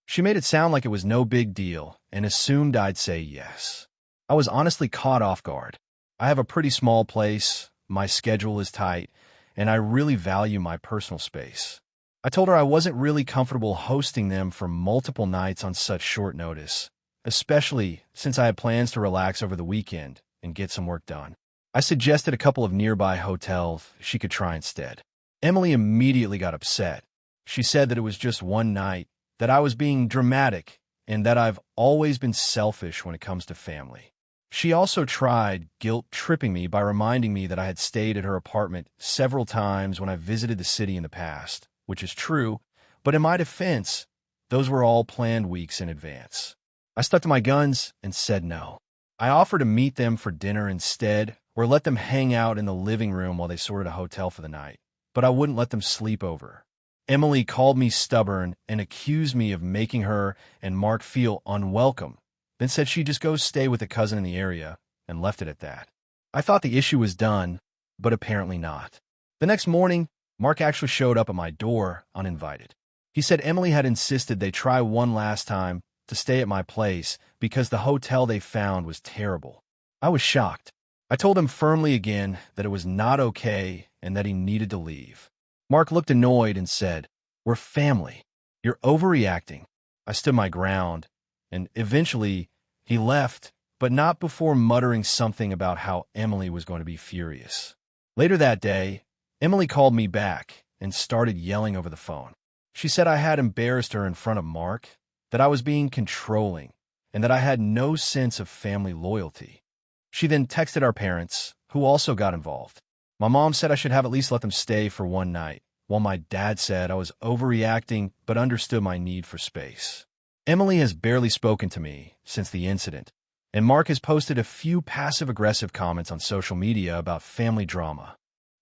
She made it sound like it was no big deal and assumed I'd say yes. I was honestly caught off guard. I have a pretty small place, my schedule is tight, and I really value my personal space. I told her I wasn't really comfortable hosting them for multiple nights on such short notice, especially since I had plans to relax over the weekend and get some work done. I suggested a couple of nearby hotels she could try instead. Emily immediately got upset. She said that it was just one night, that I was being dramatic, and that I've always been selfish when it comes to family. She also tried guilt-tripping me by reminding me that I had stayed at her apartment several times when I visited the city in the past, which is true, but in my defense, those were all planned weeks in advance. I stuck to my guns and said no. I offered to meet them for dinner instead, or let them hang out in the living room while they sorted a hotel for the night, but I wouldn't let them sleep over. Emily called me stubborn and accused me of making her and Mark feel unwelcome, then said she'd just go stay with a cousin in the area, and left it at that. I thought the issue was done, but apparently not. The next morning, Mark actually showed up at my door uninvited. He said Emily had insisted they try one last time to stay at my place because the hotel they found was terrible. I was shocked. I told him firmly again that it was not okay and that he needed to leave. Mark looked annoyed and said, "We're family. You're overreacting." I stood my ground, and eventually he left, but not before muttering something about how Emily was going to be furious. Later that day, Emily called me back and started yelling over the phone. She said I had embarrassed her in front of Mark, that I was being controlling, and that I had no sense of family loyalty. She then texted our parents, who also got involved. My mom said I should have at least let them stay for one night, while my dad said I was overreacting but understood my need for space. Emily has barely spoken to me since the incident, and Mark has posted a few passive-aggressive comments on social media about family drama.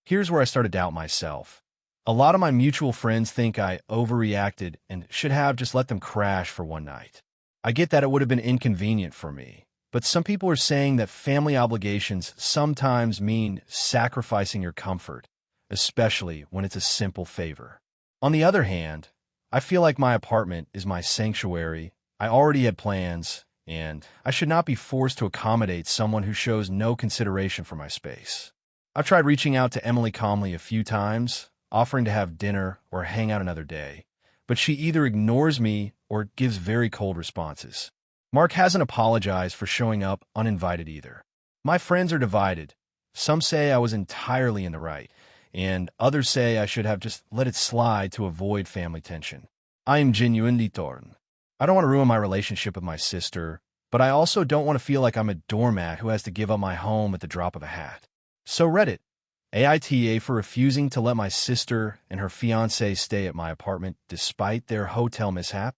Here's where I started to doubt myself. A lot of my mutual friends think I overreacted and should have just let them crash for one night. I get that it would have been inconvenient for me, but some people are saying that family obligations sometimes mean sacrificing your comfort, especially when it's a simple favor. On the other hand, I feel like my apartment is my sanctuary. I already had plans, and I should not be forced to accommodate someone who shows no consideration for my space. I've tried reaching out to Emily calmly a few times, offering to have dinner or hang out another day, but she either ignores me or gives very cold responses. Mark hasn't apologized for showing up uninvited either. My friends are divided. Some say I was entirely in the right, and others say I should have just let it slide to avoid family tension. I am genuinely torn. I don't want to ruin my relationship with my sister, but I also don't want to feel like I'm a doormat who has to give up my home at the drop of a hat. So Reddit, AITA for refusing to let my sister and her fiancé stay at my apartment despite their hotel mishap.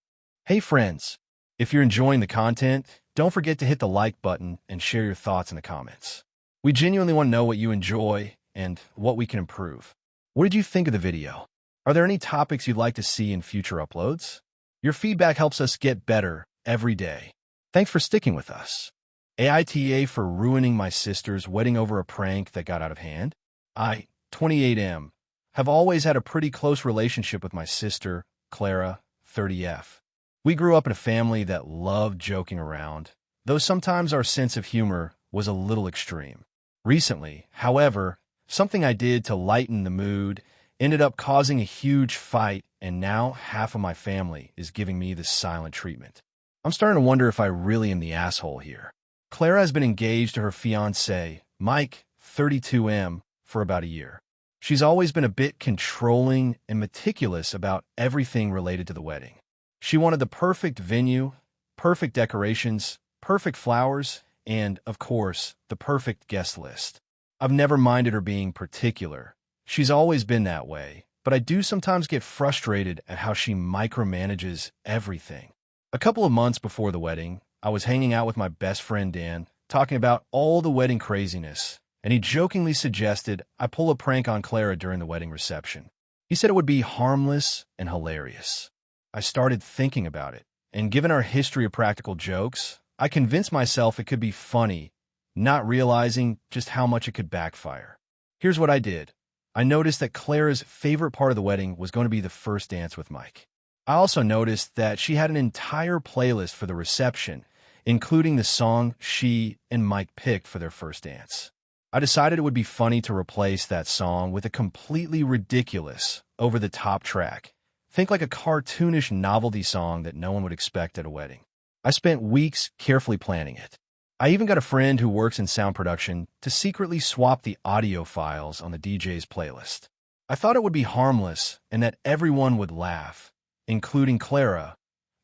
Hey friends, if you're enjoying the content, don't forget to hit the like button and share your thoughts in the comments. We genuinely want to know what you enjoy and what we can improve. What did you think of the video? Are there any topics you'd like to see in future uploads? Your feedback helps us get better every day. Thanks for sticking with us. AITA for ruining my sister's wedding over a prank that got out of hand. I, 28M, have always had a pretty close relationship with my sister, Clara, 30F. We grew up in a family that loved joking around, though sometimes our sense of humor was a little extreme. Recently, however, something I did to lighten the mood ended up causing a huge fight, and now half of my family is giving me the silent treatment. I'm starting to wonder if I really am the asshole here. Clara has been engaged to her fiancé, Mike, 32M, for about a year. She's always been a bit controlling and meticulous about everything related to the wedding. She wanted the perfect venue, perfect decorations, perfect flowers, and, of course, the perfect guest list. I've never minded her being particular. She's always been that way, but I do sometimes get frustrated at how she micromanages everything. A couple of months before the wedding, I was hanging out with my best friend Dan, talking about all the wedding craziness, and he jokingly suggested I pull a prank on Clara during the wedding reception. He said it would be harmless and hilarious. I started thinking about it, and given our history of practical jokes, I convinced myself it could be funny, not realizing just how much it could backfire. Here's what I did. I noticed that Clara's favorite part of the wedding was going to be the first dance with Mike. I also noticed that she had an entire playlist for the reception, including the song she and Mike picked for their first dance. I decided it would be funny to replace that song with a completely ridiculous, over-the-top track. Think like a cartoonish novelty song that no one would expect at a wedding. I spent weeks carefully planning it. I even got a friend who works in sound production to secretly swap the audio files on the DJ's playlist. I thought it would be harmless and that everyone would laugh, including Clara,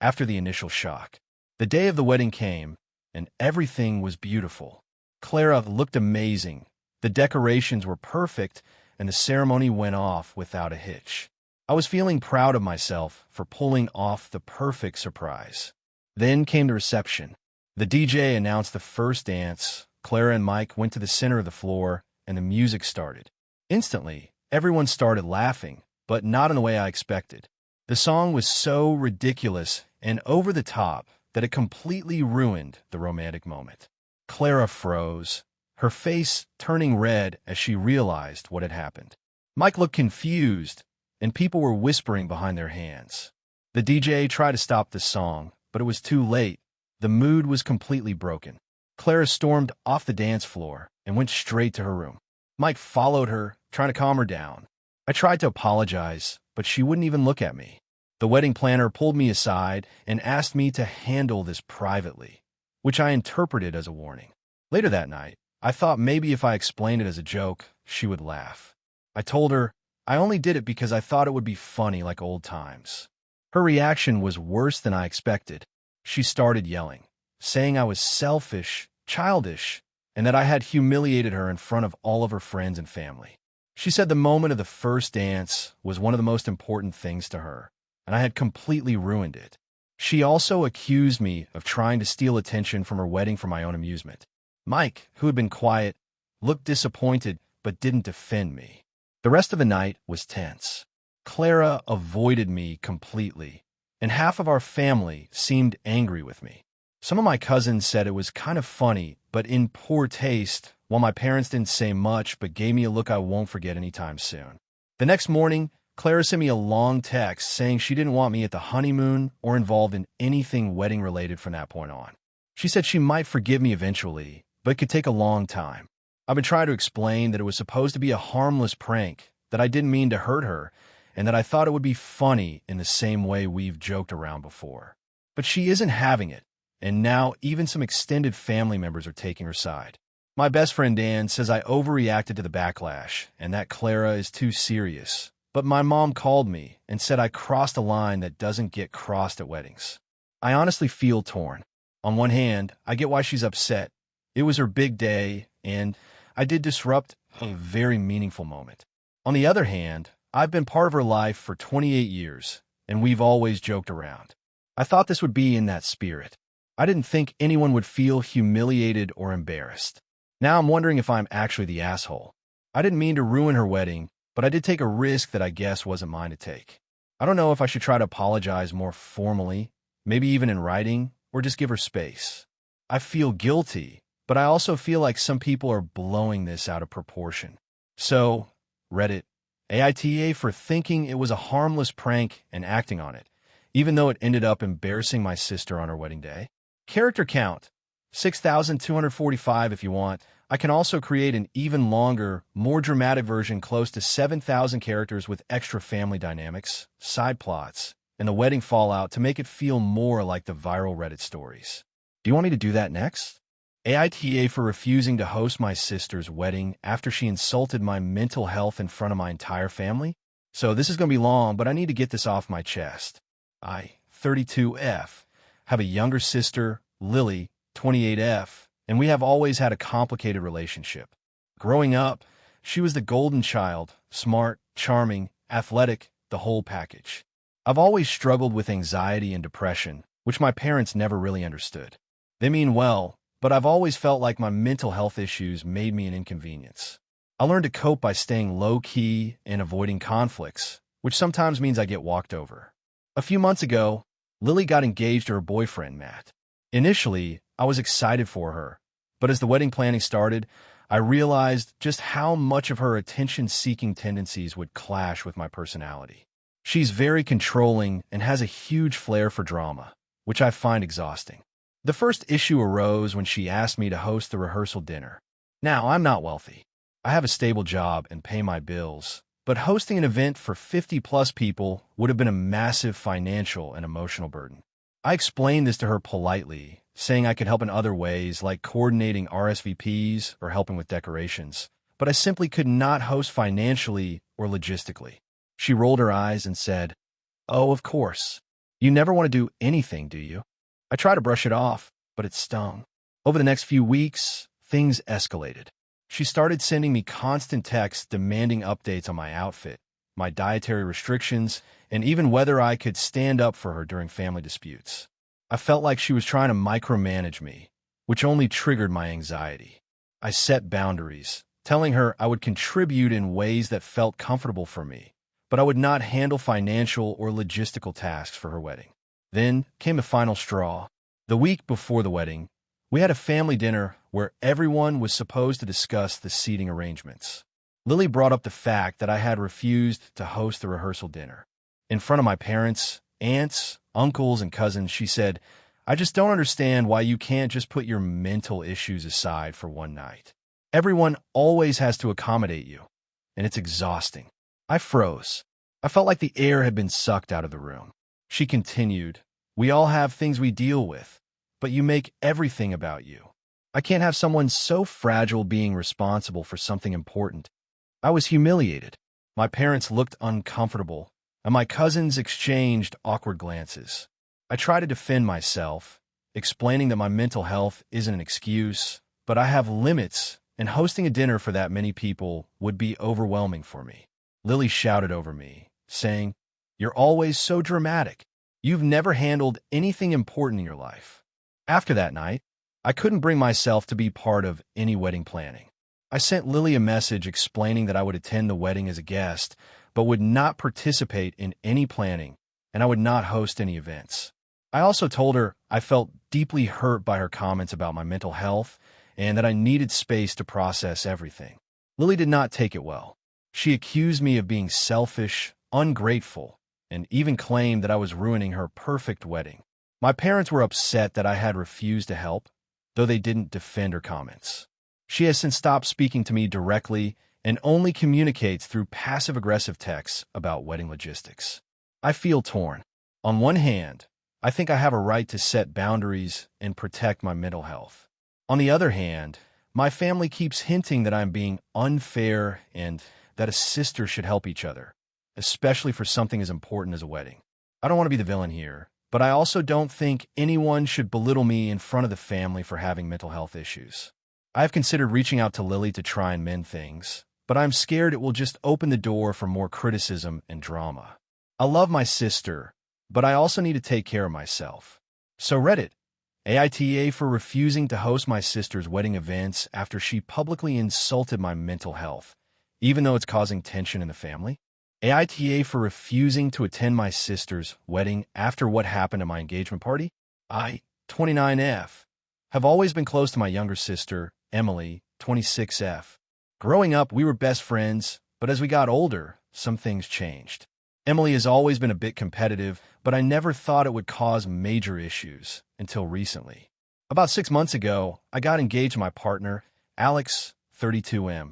after the initial shock. The day of the wedding came, and everything was beautiful. Clara looked amazing, the decorations were perfect, and the ceremony went off without a hitch. I was feeling proud of myself for pulling off the perfect surprise. Then came the reception. The DJ announced the first dance. Clara and Mike went to the center of the floor, and the music started. Instantly, everyone started laughing, but not in the way I expected. The song was so ridiculous and over the top that it completely ruined the romantic moment. Clara froze, her face turning red as she realized what had happened. Mike looked confused, and people were whispering behind their hands. The DJ tried to stop the song, but it was too late. The mood was completely broken. Clara stormed off the dance floor and went straight to her room. Mike followed her, trying to calm her down. I tried to apologize, but she wouldn't even look at me. The wedding planner pulled me aside and asked me to handle this privately, which I interpreted as a warning. Later that night, I thought maybe if I explained it as a joke, she would laugh. I told her I only did it because I thought it would be funny like old times. Her reaction was worse than I expected. She started yelling, saying I was selfish, childish, and that I had humiliated her in front of all of her friends and family. She said the moment of the first dance was one of the most important things to her, and I had completely ruined it. She also accused me of trying to steal attention from her wedding for my own amusement. Mike, who had been quiet, looked disappointed but didn't defend me. The rest of the night was tense. Clara avoided me completely, and half of our family seemed angry with me. Some of my cousins said it was kind of funny, but in poor taste, while my parents didn't say much but gave me a look I won't forget anytime soon. The next morning, Clara sent me a long text saying she didn't want me at the honeymoon or involved in anything wedding-related from that point on. She said she might forgive me eventually, but it could take a long time. I've been trying to explain that it was supposed to be a harmless prank, that I didn't mean to hurt her, and that I thought it would be funny in the same way we've joked around before. But she isn't having it, and now even some extended family members are taking her side. My best friend Dan says I overreacted to the backlash, and that Clara is too serious. But my mom called me and said I crossed a line that doesn't get crossed at weddings. I honestly feel torn. On one hand, I get why she's upset. It was her big day, and I did disrupt a very meaningful moment. On the other hand, I've been part of her life for 28 years, and we've always joked around. I thought this would be in that spirit. I didn't think anyone would feel humiliated or embarrassed. Now I'm wondering if I'm actually the asshole. I didn't mean to ruin her wedding, but I did take a risk that I guess wasn't mine to take. I don't know if I should try to apologize more formally, maybe even in writing, or just give her space. I feel guilty, but I also feel like some people are blowing this out of proportion. So, Reddit, AITA for thinking it was a harmless prank and acting on it, even though it ended up embarrassing my sister on her wedding day. Character count, 6,245 if you want. I can also create an even longer, more dramatic version close to 7,000 characters with extra family dynamics, side plots, and the wedding fallout to make it feel more like the viral Reddit stories. Do you want me to do that next? AITA for refusing to host my sister's wedding after she insulted my mental health in front of my entire family? So this is going to be long, but I need to get this off my chest. I, 32F, have a younger sister, Lily, 28F, and we have always had a complicated relationship. Growing up, she was the golden child, smart, charming, athletic, the whole package. I've always struggled with anxiety and depression, which my parents never really understood. They mean well, but I've always felt like my mental health issues made me an inconvenience. I learned to cope by staying low-key and avoiding conflicts, which sometimes means I get walked over. A few months ago, Lily got engaged to her boyfriend, Matt. Initially, I was excited for her, but as the wedding planning started, I realized just how much of her attention-seeking tendencies would clash with my personality. She's very controlling and has a huge flair for drama, which I find exhausting. The first issue arose when she asked me to host the rehearsal dinner. Now, I'm not wealthy. I have a stable job and pay my bills, but hosting an event for 50-plus people would have been a massive financial and emotional burden. I explained this to her politely, saying I could help in other ways like coordinating RSVPs or helping with decorations, but I simply could not host financially or logistically. She rolled her eyes and said, "Oh, of course. You never want to do anything, do you?" I tried to brush it off, but it stung. Over the next few weeks, things escalated. She started sending me constant texts demanding updates on my outfit, my dietary restrictions, and even whether I could stand up for her during family disputes. I felt like she was trying to micromanage me, which only triggered my anxiety. I set boundaries, telling her I would contribute in ways that felt comfortable for me, but I would not handle financial or logistical tasks for her wedding. Then came a final straw. The week before the wedding, we had a family dinner where everyone was supposed to discuss the seating arrangements. Lily brought up the fact that I had refused to host the rehearsal dinner. In front of my parents, aunts, uncles, and cousins, she said, "I just don't understand why you can't just put your mental issues aside for one night. Everyone always has to accommodate you, and it's exhausting." I froze. I felt like the air had been sucked out of the room. She continued, "We all have things we deal with, but you make everything about you. I can't have someone so fragile being responsible for something important." I was humiliated. My parents looked uncomfortable, and my cousins exchanged awkward glances. I tried to defend myself, explaining that my mental health isn't an excuse, but I have limits, and hosting a dinner for that many people would be overwhelming for me. Lily shouted over me, saying, "You're always so dramatic. You've never handled anything important in your life." After that night, I couldn't bring myself to be part of any wedding planning. I sent Lily a message explaining that I would attend the wedding as a guest, but would not participate in any planning, and I would not host any events. I also told her I felt deeply hurt by her comments about my mental health and that I needed space to process everything. Lily did not take it well. She accused me of being selfish, ungrateful, and even claimed that I was ruining her perfect wedding. My parents were upset that I had refused to help, though they didn't defend her comments. She has since stopped speaking to me directly and only communicates through passive-aggressive texts about wedding logistics. I feel torn. On one hand, I think I have a right to set boundaries and protect my mental health. On the other hand, my family keeps hinting that I'm being unfair and that a sister should help each other, especially for something as important as a wedding. I don't want to be the villain here, but I also don't think anyone should belittle me in front of the family for having mental health issues. I have considered reaching out to Lily to try and mend things, but I'm scared it will just open the door for more criticism and drama. I love my sister, but I also need to take care of myself. So Reddit, AITA for refusing to host my sister's wedding events after she publicly insulted my mental health, even though it's causing tension in the family. AITA for refusing to attend my sister's wedding after what happened at my engagement party. I, 29F, have always been close to my younger sister, Emily, 26F. Growing up, we were best friends, but as we got older, some things changed. Emily has always been a bit competitive, but I never thought it would cause major issues until recently. About 6 months ago, I got engaged to my partner, Alex, 32M.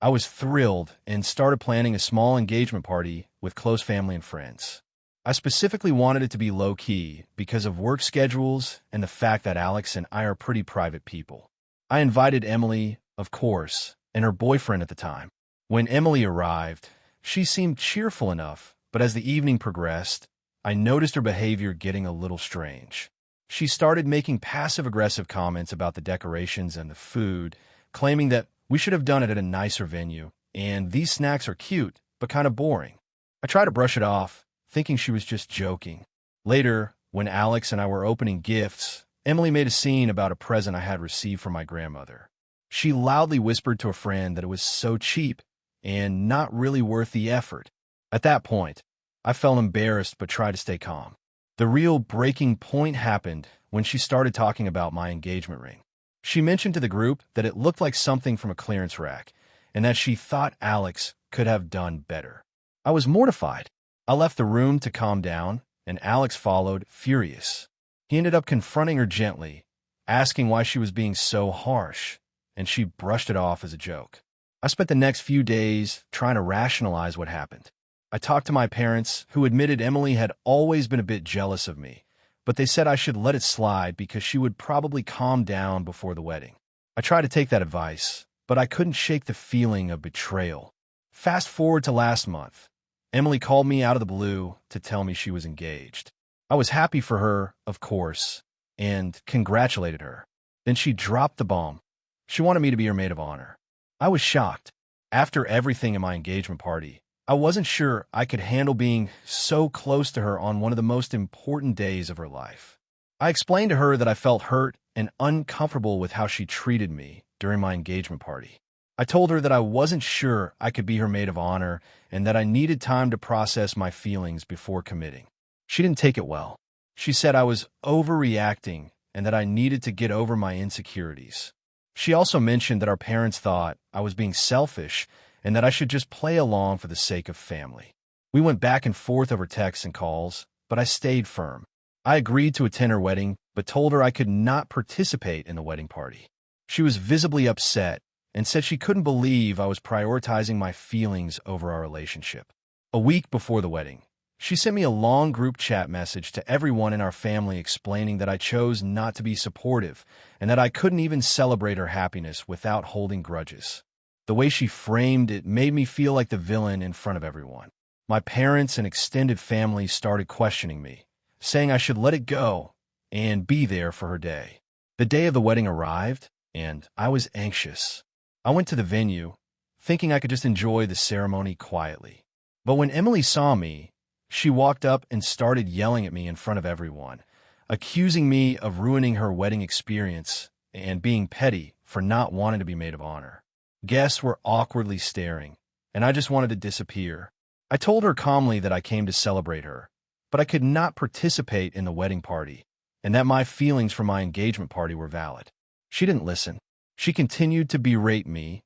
I was thrilled and started planning a small engagement party with close family and friends. I specifically wanted it to be low-key because of work schedules and the fact that Alex and I are pretty private people. I invited Emily, of course, and her boyfriend at the time. When Emily arrived, she seemed cheerful enough, but as the evening progressed, I noticed her behavior getting a little strange. She started making passive-aggressive comments about the decorations and the food, claiming that we should have done it at a nicer venue, and these snacks are cute, but kind of boring. I tried to brush it off, thinking she was just joking. Later, when Alex and I were opening gifts, Emily made a scene about a present I had received from my grandmother. She loudly whispered to a friend that it was so cheap and not really worth the effort. At that point, I felt embarrassed but tried to stay calm. The real breaking point happened when she started talking about my engagement ring. She mentioned to the group that it looked like something from a clearance rack and that she thought Alex could have done better. I was mortified. I left the room to calm down, and Alex followed, furious. He ended up confronting her gently, asking why she was being so harsh, and she brushed it off as a joke. I spent the next few days trying to rationalize what happened. I talked to my parents, who admitted Emily had always been a bit jealous of me, but they said I should let it slide because she would probably calm down before the wedding. I tried to take that advice, but I couldn't shake the feeling of betrayal. Fast forward to last month. Emily called me out of the blue to tell me she was engaged. I was happy for her, of course, and congratulated her. Then she dropped the bomb. She wanted me to be her maid of honor. I was shocked. After everything in my engagement party, I wasn't sure I could handle being so close to her on one of the most important days of her life. I explained to her that I felt hurt and uncomfortable with how she treated me during my engagement party. I told her that I wasn't sure I could be her maid of honor and that I needed time to process my feelings before committing. She didn't take it well. She said I was overreacting and that I needed to get over my insecurities. She also mentioned that our parents thought I was being selfish and that I should just play along for the sake of family. We went back and forth over texts and calls, but I stayed firm. I agreed to attend her wedding, but told her I could not participate in the wedding party. She was visibly upset and said she couldn't believe I was prioritizing my feelings over our relationship. A week before the wedding, she sent me a long group chat message to everyone in our family explaining that I chose not to be supportive and that I couldn't even celebrate her happiness without holding grudges. The way she framed it made me feel like the villain in front of everyone. My parents and extended family started questioning me, saying I should let it go and be there for her day. The day of the wedding arrived, and I was anxious. I went to the venue, thinking I could just enjoy the ceremony quietly. But when Emily saw me, she walked up and started yelling at me in front of everyone, accusing me of ruining her wedding experience and being petty for not wanting to be maid of honor. Guests were awkwardly staring, and I just wanted to disappear. I told her calmly that I came to celebrate her, but I could not participate in the wedding party, and that my feelings for my engagement party were valid. She didn't listen. She continued to berate me,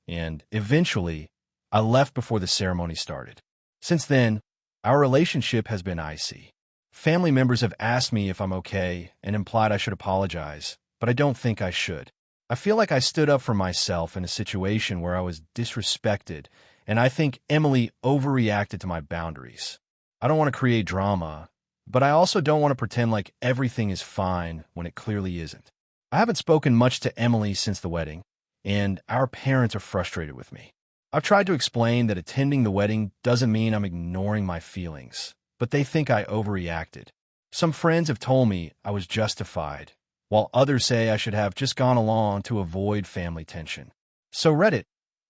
and eventually, I left before the ceremony started. Since then, our relationship has been icy. Family members have asked me if I'm okay and implied I should apologize, but I don't think I should. I feel like I stood up for myself in a situation where I was disrespected, and I think Emily overreacted to my boundaries. I don't want to create drama, but I also don't want to pretend like everything is fine when it clearly isn't. I haven't spoken much to Emily since the wedding, and our parents are frustrated with me. I've tried to explain that attending the wedding doesn't mean I'm ignoring my feelings, but they think I overreacted. Some friends have told me I was justified, while others say I should have just gone along to avoid family tension. So Reddit,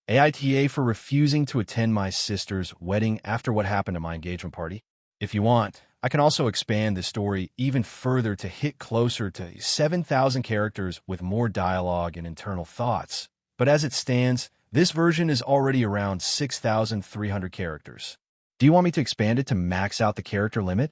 AITA for refusing to attend my sister's wedding after what happened at my engagement party. If you want, I can also expand the story even further to hit closer to 7,000 characters with more dialogue and internal thoughts. But as it stands, this version is already around 6,300 characters. Do you want me to expand it to max out the character limit?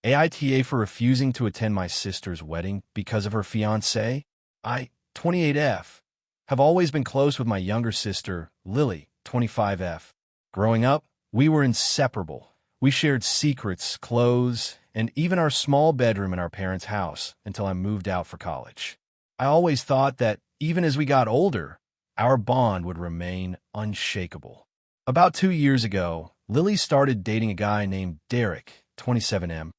AITA for refusing to attend my sister's wedding because of her fiancé? I, 28F, have always been close with my younger sister, Lily, 25F. Growing up, we were inseparable. We shared secrets, clothes, and even our small bedroom in our parents' house until I moved out for college. I always thought that even as we got older, our bond would remain unshakable. About 2 years ago, Lily started dating a guy named Derek, 27M.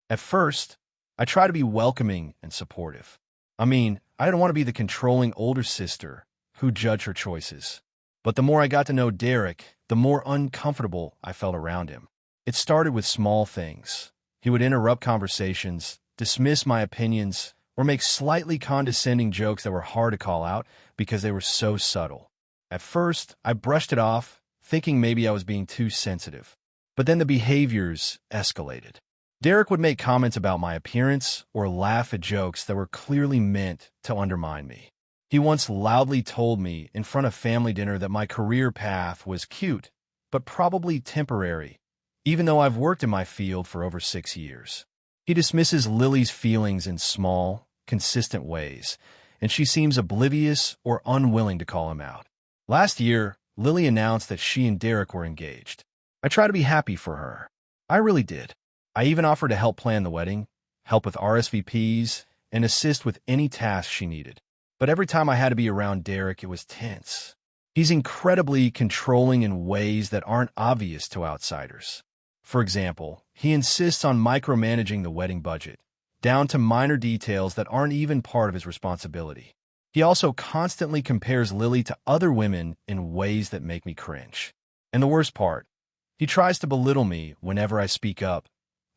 At first, I tried to be welcoming and supportive. I didn't want to be the controlling older sister who judged her choices. But the more I got to know Derek, the more uncomfortable I felt around him. It started with small things. He would interrupt conversations, dismiss my opinions, or make slightly condescending jokes that were hard to call out because they were so subtle. At first, I brushed it off, thinking maybe I was being too sensitive. But then the behaviors escalated. Derek would make comments about my appearance or laugh at jokes that were clearly meant to undermine me. He once loudly told me in front of family dinner that my career path was cute, but probably temporary, even though I've worked in my field for over 6 years. He dismisses Lily's feelings in small, consistent ways, and she seems oblivious or unwilling to call him out. Last year, Lily announced that she and Derek were engaged. I tried to be happy for her. I really did. I even offered to help plan the wedding, help with RSVPs, and assist with any tasks she needed. But every time I had to be around Derek, it was tense. He's incredibly controlling in ways that aren't obvious to outsiders. For example, he insists on micromanaging the wedding budget, down to minor details that aren't even part of his responsibility. He also constantly compares Lily to other women in ways that make me cringe. And the worst part, he tries to belittle me whenever I speak up,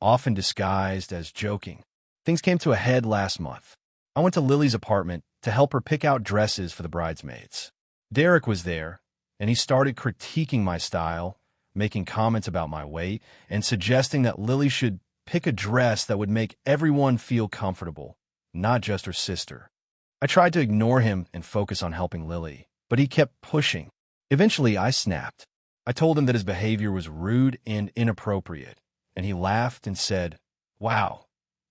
often disguised as joking. Things came to a head last month. I went to Lily's apartment to help her pick out dresses for the bridesmaids. Derek was there, and he started critiquing my style, making comments about my weight, and suggesting that Lily should pick a dress that would make everyone feel comfortable, not just her sister. I tried to ignore him and focus on helping Lily, but he kept pushing. Eventually, I snapped. I told him that his behavior was rude and inappropriate, and he laughed and said, "Wow,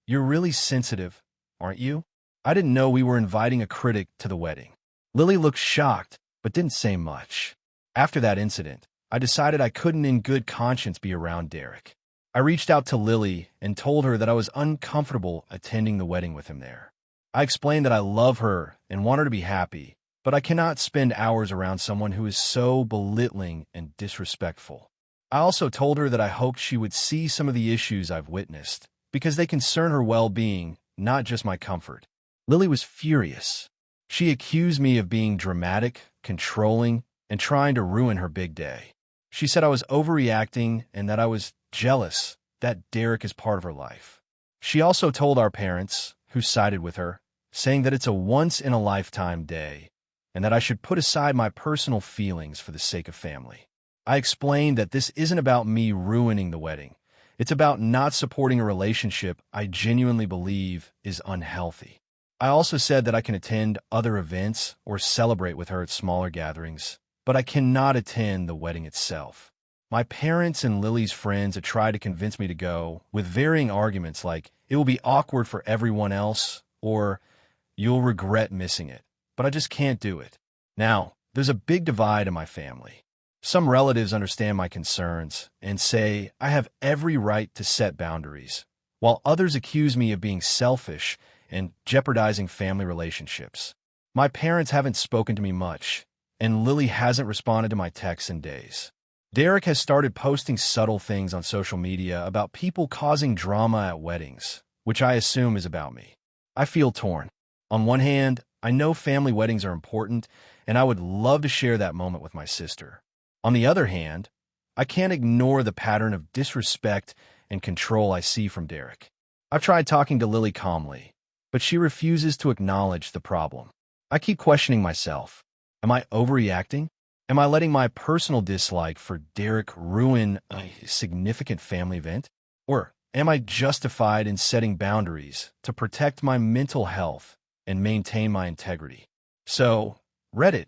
you're really sensitive, aren't you?" I didn't know we were inviting a critic to the wedding. Lily looked shocked, but didn't say much. After that incident, I decided I couldn't in good conscience be around Derek. I reached out to Lily and told her that I was uncomfortable attending the wedding with him there. I explained that I love her and want her to be happy, but I cannot spend hours around someone who is so belittling and disrespectful. I also told her that I hoped she would see some of the issues I've witnessed, because they concern her well-being, not just my comfort. Lily was furious. She accused me of being dramatic, controlling, and trying to ruin her big day. She said I was overreacting and that I was jealous that Derek is part of her life. She also told our parents, who sided with her, saying that it's a once-in-a-lifetime day and that I should put aside my personal feelings for the sake of family. I explained that this isn't about me ruining the wedding. It's about not supporting a relationship I genuinely believe is unhealthy. I also said that I can attend other events or celebrate with her at smaller gatherings, but I cannot attend the wedding itself. My parents and Lily's friends had tried to convince me to go, with varying arguments like, it will be awkward for everyone else, or you'll regret missing it, but I just can't do it. Now, there's a big divide in my family. Some relatives understand my concerns and say I have every right to set boundaries, while others accuse me of being selfish and jeopardizing family relationships. My parents haven't spoken to me much, and Lily hasn't responded to my texts in days. Derek has started posting subtle things on social media about people causing drama at weddings, which I assume is about me. I feel torn. On one hand, I know family weddings are important, and I would love to share that moment with my sister. On the other hand, I can't ignore the pattern of disrespect and control I see from Derek. I've tried talking to Lily calmly, but she refuses to acknowledge the problem. I keep questioning myself. Am I overreacting? Am I letting my personal dislike for Derek ruin a significant family event? Or am I justified in setting boundaries to protect my mental health and maintain my integrity? So, Reddit,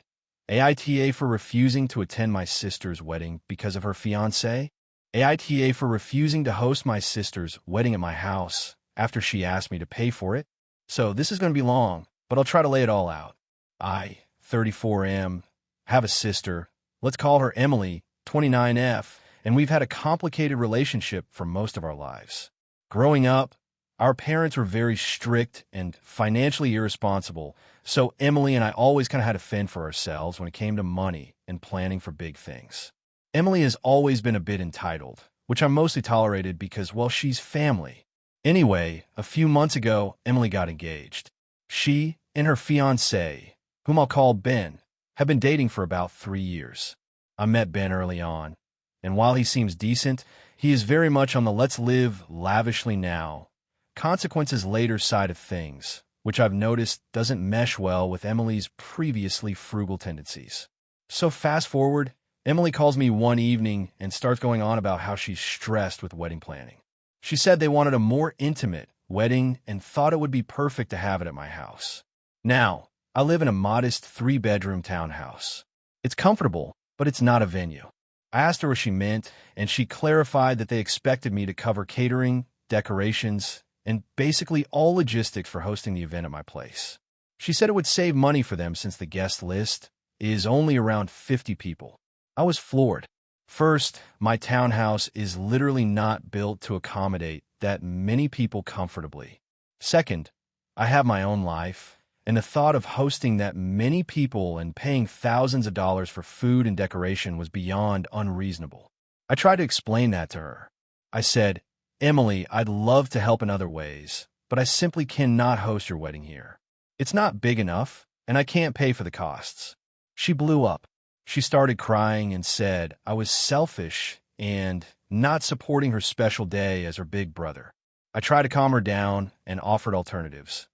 AITA for refusing to attend my sister's wedding because of her fiancé. AITA for refusing to host my sister's wedding at my house after she asked me to pay for it. So this is going to be long, but I'll try to lay it all out. I, 34M, have a sister. Let's call her Emily, 29F, and we've had a complicated relationship for most of our lives. Growing up, our parents were very strict and financially irresponsible, so Emily and I always kind of had to fend for ourselves when it came to money and planning for big things. Emily has always been a bit entitled, which I mostly tolerated because, well, she's family. Anyway, a few months ago, Emily got engaged. She and her fiancé, whom I'll call Ben, have been dating for about 3 years. I met Ben early on, and while he seems decent, he is very much on the let's live lavishly now, consequences later side of things, which I've noticed doesn't mesh well with Emily's previously frugal tendencies. So fast forward, Emily calls me one evening and starts going on about how she's stressed with wedding planning. She said they wanted a more intimate wedding and thought it would be perfect to have it at my house. Now, I live in a modest 3-bedroom townhouse. It's comfortable, but it's not a venue. I asked her what she meant, and she clarified that they expected me to cover catering, decorations, and basically all logistics for hosting the event at my place. She said it would save money for them since the guest list is only around 50 people. I was floored. First, my townhouse is literally not built to accommodate that many people comfortably. Second, I have my own life, and the thought of hosting that many people and paying thousands of dollars for food and decoration was beyond unreasonable. I tried to explain that to her. I said, Emily, I'd love to help in other ways, but I simply cannot host your wedding here. It's not big enough, and I can't pay for the costs. She blew up. She started crying and said I was selfish and not supporting her special day as her big brother. I tried to calm her down and offered alternatives.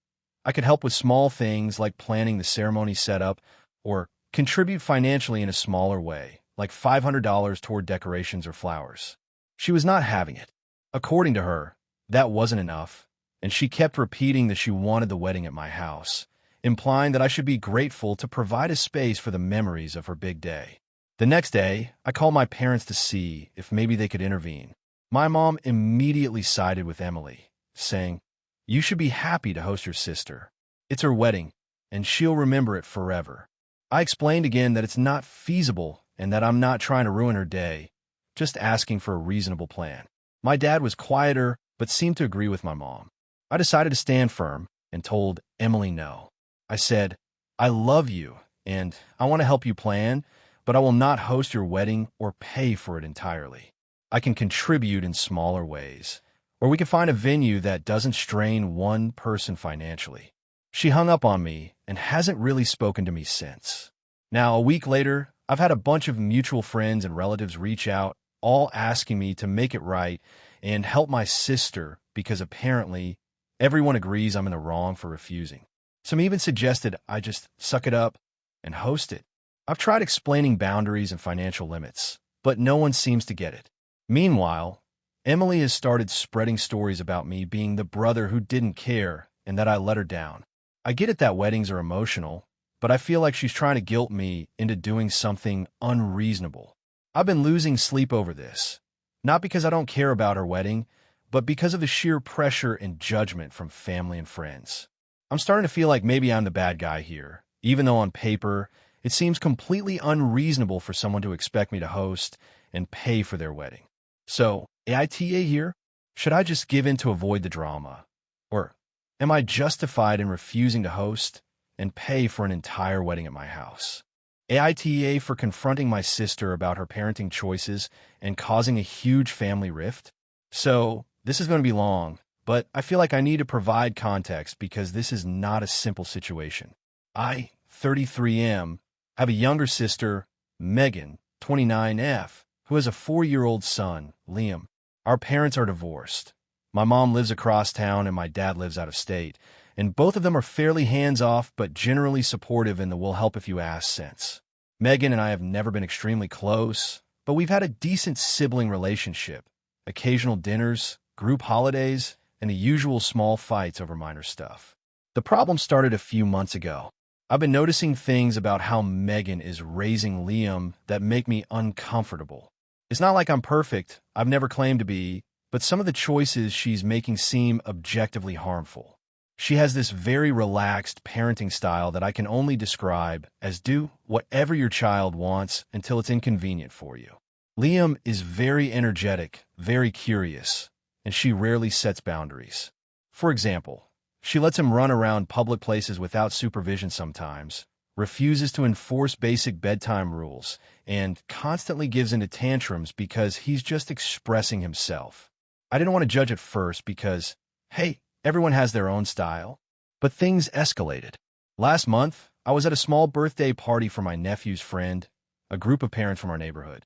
I could help with small things like planning the ceremony setup or contribute financially in a smaller way, like $500 toward decorations or flowers. She was not having it. According to her, that wasn't enough, and she kept repeating that she wanted the wedding at my house, implying that I should be grateful to provide a space for the memories of her big day. The next day, I called my parents to see if maybe they could intervene. My mom immediately sided with Emily, saying, "You should be happy to host your sister. It's her wedding, and she'll remember it forever." I explained again that it's not feasible and that I'm not trying to ruin her day, just asking for a reasonable plan. My dad was quieter, but seemed to agree with my mom. I decided to stand firm and told Emily no. I said, I love you, and I want to help you plan, but I will not host your wedding or pay for it entirely. I can contribute in smaller ways, or we can find a venue that doesn't strain one person financially. She hung up on me and hasn't really spoken to me since. Now, a week later, I've had a bunch of mutual friends and relatives reach out, all asking me to make it right and help my sister because apparently everyone agrees I'm in the wrong for refusing. Some even suggested I just suck it up and host it. I've tried explaining boundaries and financial limits, but no one seems to get it. Meanwhile, Emily has started spreading stories about me being the brother who didn't care and that I let her down. I get it that weddings are emotional, but I feel like she's trying to guilt me into doing something unreasonable. I've been losing sleep over this, not because I don't care about her wedding, but because of the sheer pressure and judgment from family and friends. I'm starting to feel like maybe I'm the bad guy here, even though on paper, it seems completely unreasonable for someone to expect me to host and pay for their wedding. So, AITA here? Should I just give in to avoid the drama? Or am I justified in refusing to host and pay for an entire wedding at my house? AITA for confronting my sister about her parenting choices and causing a huge family rift? So, this is going to be long, but I feel like I need to provide context because this is not a simple situation. I, 33M, have a younger sister, Megan, 29F, who has a 4-year-old son, Liam. Our parents are divorced. My mom lives across town and my dad lives out of state, and both of them are fairly hands-off but generally supportive in the "we'll help if you ask" sense. Megan and I have never been extremely close, but we've had a decent sibling relationship, occasional dinners, group holidays, and the usual small fights over minor stuff. The problem started a few months ago. I've been noticing things about how Megan is raising Liam that make me uncomfortable. It's not like I'm perfect, I've never claimed to be, but some of the choices she's making seem objectively harmful. She has this very relaxed parenting style that I can only describe as do whatever your child wants until it's inconvenient for you. Liam is very energetic, very curious, and she rarely sets boundaries. For example, she lets him run around public places without supervision sometimes, refuses to enforce basic bedtime rules, and constantly gives into tantrums because he's just expressing himself. I didn't want to judge at first because, hey, everyone has their own style. But things escalated. Last month, I was at a small birthday party for my nephew's friend, a group of parents from our neighborhood.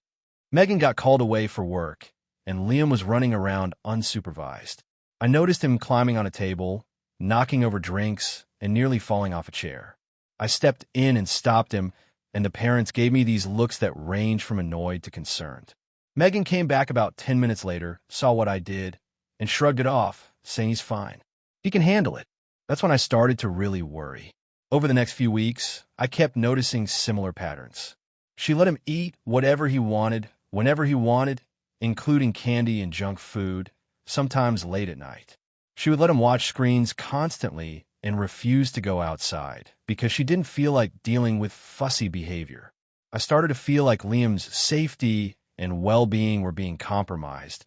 Megan got called away for work, and Liam was running around unsupervised. I noticed him climbing on a table, knocking over drinks, and nearly falling off a chair. I stepped in and stopped him, and the parents gave me these looks that ranged from annoyed to concerned. Megan came back about 10 minutes later, saw what I did, and shrugged it off, saying he's fine. He can handle it. That's when I started to really worry. Over the next few weeks, I kept noticing similar patterns. She let him eat whatever he wanted, whenever he wanted, including candy and junk food, sometimes late at night. She would let him watch screens constantly and refuse to go outside because she didn't feel like dealing with fussy behavior. I started to feel like Liam's safety and well-being were being compromised,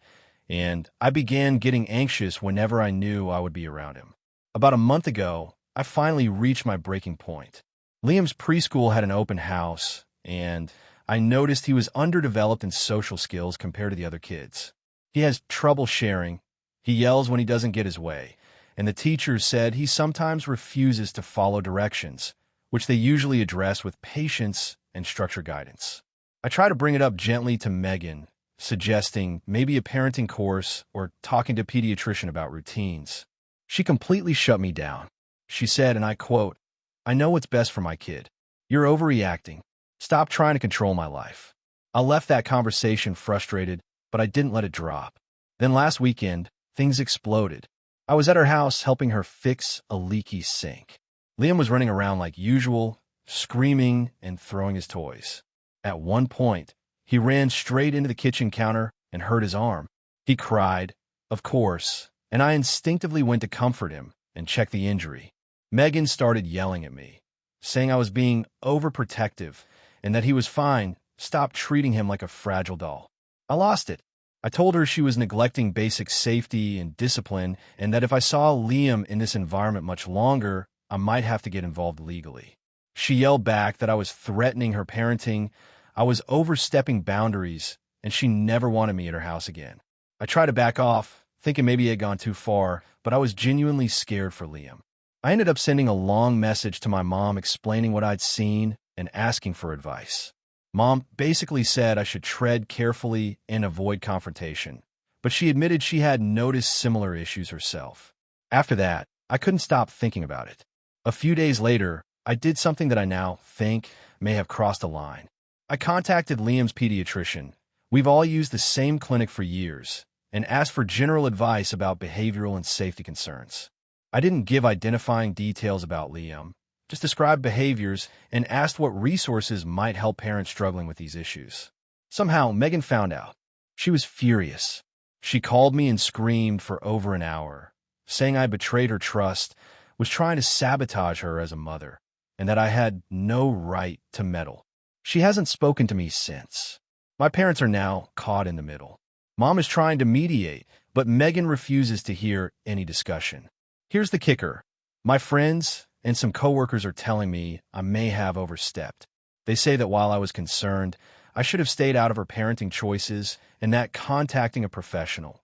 and I began getting anxious whenever I knew I would be around him. About a month ago, I finally reached my breaking point. Liam's preschool had an open house, and I noticed he was underdeveloped in social skills compared to the other kids. He has trouble sharing, he yells when he doesn't get his way, and the teachers said he sometimes refuses to follow directions, which they usually address with patience and structured guidance. I try to bring it up gently to Megan, suggesting maybe a parenting course or talking to a pediatrician about routines. She completely shut me down. She said, and I quote, "I know what's best for my kid. You're overreacting. Stop trying to control my life." I left that conversation frustrated, but I didn't let it drop. Then last weekend, things exploded. I was at her house helping her fix a leaky sink. Liam was running around like usual, screaming and throwing his toys. At one point, he ran straight into the kitchen counter and hurt his arm. He cried, of course, and I instinctively went to comfort him and check the injury. Megan started yelling at me, saying I was being overprotective and that he was fine. Stop treating him like a fragile doll. I lost it. I told her she was neglecting basic safety and discipline and that if I saw Liam in this environment much longer, I might have to get involved legally. She yelled back that I was threatening her parenting, I was overstepping boundaries, and she never wanted me at her house again. I tried to back off, thinking maybe it had gone too far, but I was genuinely scared for Liam. I ended up sending a long message to my mom explaining what I'd seen and asking for advice. Mom basically said I should tread carefully and avoid confrontation, but she admitted she had noticed similar issues herself. After that, I couldn't stop thinking about it. A few days later, I did something that I now think may have crossed a line. I contacted Liam's pediatrician. We've all used the same clinic for years, and asked for general advice about behavioral and safety concerns. I didn't give identifying details about Liam, just described behaviors and asked what resources might help parents struggling with these issues. Somehow, Megan found out. She was furious. She called me and screamed for over an hour, saying I betrayed her trust, was trying to sabotage her as a mother, and that I had no right to meddle. She hasn't spoken to me since. My parents are now caught in the middle. Mom is trying to mediate, but Megan refuses to hear any discussion. Here's the kicker. My friends and some coworkers are telling me I may have overstepped. They say that while I was concerned, I should have stayed out of her parenting choices and that contacting a professional,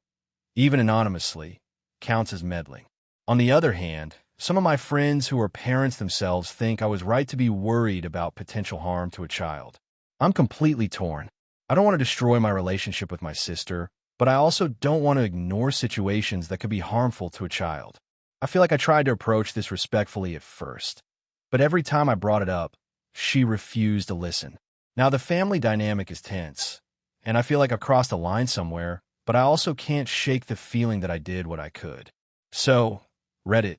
even anonymously, counts as meddling. On the other hand, some of my friends who are parents themselves think I was right to be worried about potential harm to a child. I'm completely torn. I don't want to destroy my relationship with my sister, but I also don't want to ignore situations that could be harmful to a child. I feel like I tried to approach this respectfully at first, but every time I brought it up, she refused to listen. Now the family dynamic is tense, and I feel like I've crossed a line somewhere, but I also can't shake the feeling that I did what I could. So, Reddit,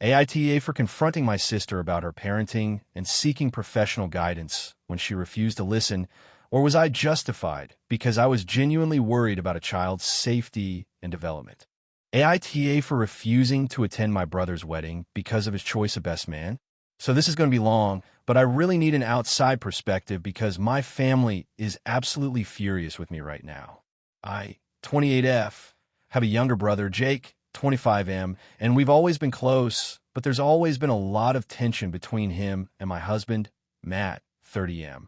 AITA for confronting my sister about her parenting and seeking professional guidance when she refused to listen, or was I justified because I was genuinely worried about a child's safety and development? AITA for refusing to attend my brother's wedding because of his choice of best man. So this is going to be long, but I really need an outside perspective because my family is absolutely furious with me right now. I, 28F, have a younger brother, Jake, 25M, and we've always been close, but there's always been a lot of tension between him and my husband, Matt, 30M.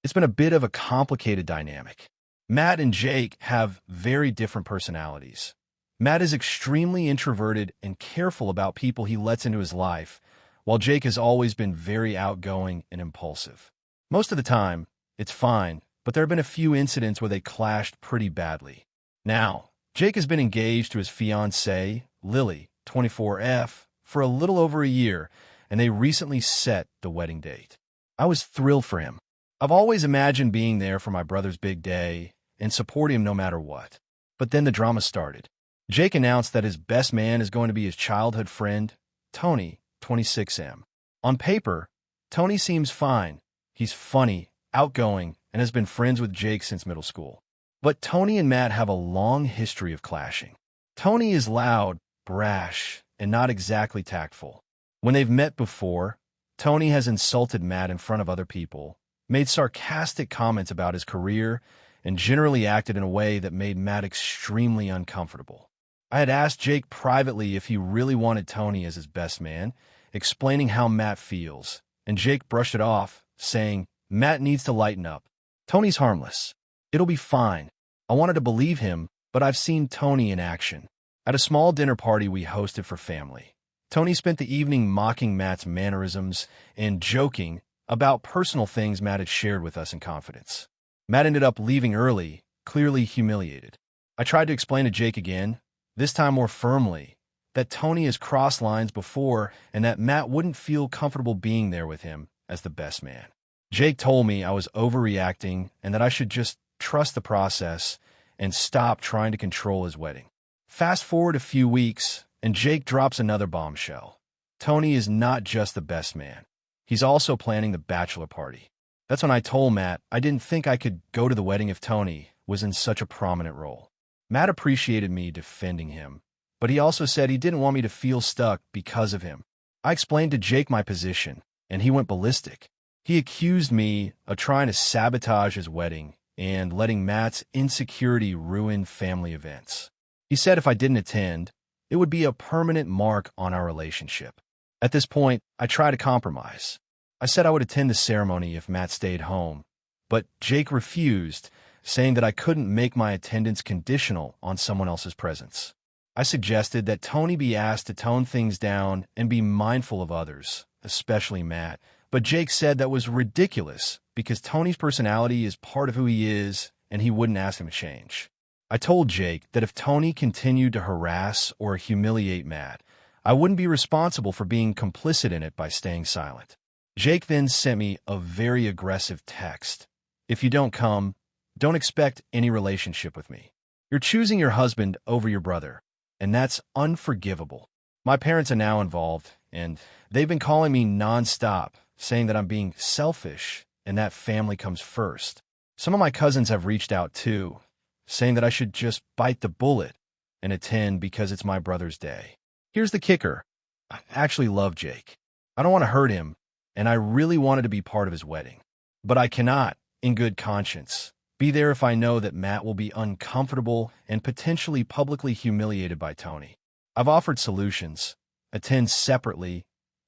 It's been a bit of a complicated dynamic. Matt and Jake have very different personalities. Matt is extremely introverted and careful about people he lets into his life, while Jake has always been very outgoing and impulsive. Most of the time, it's fine, but there have been a few incidents where they clashed pretty badly. Now, Jake has been engaged to his fiancée, Lily, 24F, for a little over a year, and they recently set the wedding date. I was thrilled for him. I've always imagined being there for my brother's big day and supporting him no matter what. But then the drama started. Jake announced that his best man is going to be his childhood friend, Tony, 26M. On paper, Tony seems fine. He's funny, outgoing, and has been friends with Jake since middle school. But Tony and Matt have a long history of clashing. Tony is loud, brash, and not exactly tactful. When they've met before, Tony has insulted Matt in front of other people, made sarcastic comments about his career, and generally acted in a way that made Matt extremely uncomfortable. I had asked Jake privately if he really wanted Tony as his best man, explaining how Matt feels, and Jake brushed it off, saying, "Matt needs to lighten up. Tony's harmless. It'll be fine." I wanted to believe him, but I've seen Tony in action. At a small dinner party we hosted for family, Tony spent the evening mocking Matt's mannerisms and joking about personal things Matt had shared with us in confidence. Matt ended up leaving early, clearly humiliated. I tried to explain to Jake again, this time more firmly, that Tony has crossed lines before and that Matt wouldn't feel comfortable being there with him as the best man. Jake told me I was overreacting and that I should just trust the process and stop trying to control his wedding. Fast forward a few weeks, and Jake drops another bombshell. Tony is not just the best man. He's also planning the bachelor party. That's when I told Matt I didn't think I could go to the wedding if Tony was in such a prominent role. Matt appreciated me defending him, but he also said he didn't want me to feel stuck because of him. I explained to Jake my position, and he went ballistic. He accused me of trying to sabotage his wedding and letting Matt's insecurity ruin family events. He said if I didn't attend, it would be a permanent mark on our relationship. At this point, I tried to compromise. I said I would attend the ceremony if Matt stayed home, but Jake refused, saying that I couldn't make my attendance conditional on someone else's presence. I suggested that Tony be asked to tone things down and be mindful of others, especially Matt, but Jake said that was ridiculous because Tony's personality is part of who he is and he wouldn't ask him to change. I told Jake that if Tony continued to harass or humiliate Matt, I wouldn't be responsible for being complicit in it by staying silent. Jake then sent me a very aggressive text. "If you don't come, don't expect any relationship with me. You're choosing your husband over your brother, and that's unforgivable." My parents are now involved, and they've been calling me nonstop, saying that I'm being selfish and that family comes first. Some of my cousins have reached out too, saying that I should just bite the bullet and attend because it's my brother's day. Here's the kicker. I actually love Jake. I don't want to hurt him, and I really wanted to be part of his wedding. But I cannot, in good conscience, be there if I know that Matt will be uncomfortable and potentially publicly humiliated by Tony. I've offered solutions, attend separately,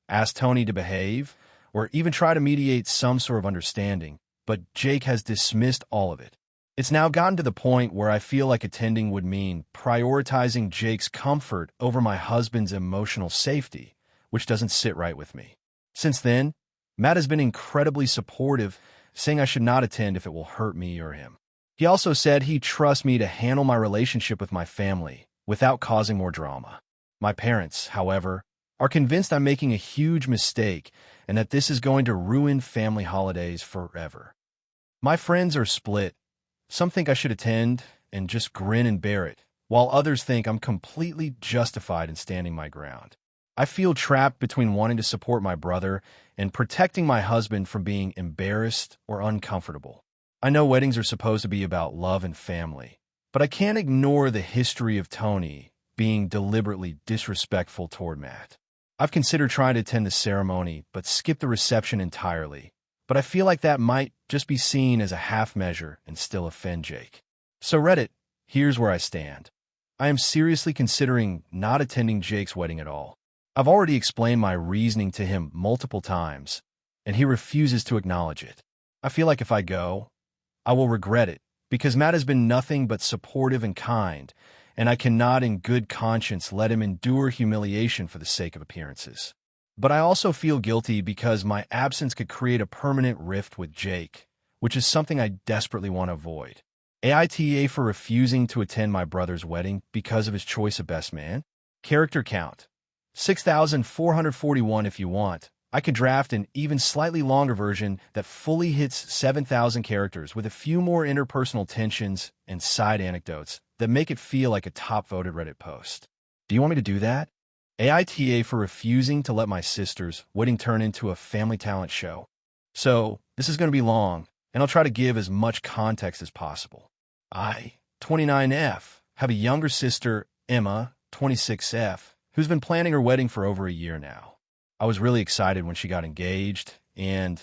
ask Tony to behave, or even try to mediate some sort of understanding, but Jake has dismissed all of it. It's now gotten to the point where I feel like attending would mean prioritizing Jake's comfort over my husband's emotional safety, which doesn't sit right with me. Since then, Matt has been incredibly supportive, saying I should not attend if it will hurt me or him. He also said he trusts me to handle my relationship with my family without causing more drama. My parents, however, are convinced I'm making a huge mistake and that this is going to ruin family holidays forever. My friends are split. Some think I should attend, and just grin and bear it, while others think I'm completely justified in standing my ground. I feel trapped between wanting to support my brother and protecting my husband from being embarrassed or uncomfortable. I know weddings are supposed to be about love and family, but I can't ignore the history of Tony being deliberately disrespectful toward Matt. I've considered trying to attend the ceremony, but skip the reception entirely. But I feel like that might just be seen as a half measure and still offend Jake. So Reddit, here's where I stand. I am seriously considering not attending Jake's wedding at all. I've already explained my reasoning to him multiple times, and he refuses to acknowledge it. I feel like if I go, I will regret it, because Matt has been nothing but supportive and kind, and I cannot in good conscience let him endure humiliation for the sake of appearances. But I also feel guilty because my absence could create a permanent rift with Jake, which is something I desperately want to avoid. AITA for refusing to attend my brother's wedding because of his choice of best man. Character count: 6,441 if you want. I could draft an even slightly longer version that fully hits 7,000 characters with a few more interpersonal tensions and side anecdotes that make it feel like a top-voted Reddit post. Do you want me to do that? AITA for refusing to let my sister's wedding turn into a family talent show. So, this is going to be long, and I'll try to give as much context as possible. I, 29F, have a younger sister, Emma, 26F, who's been planning her wedding for over a year now. I was really excited when she got engaged, and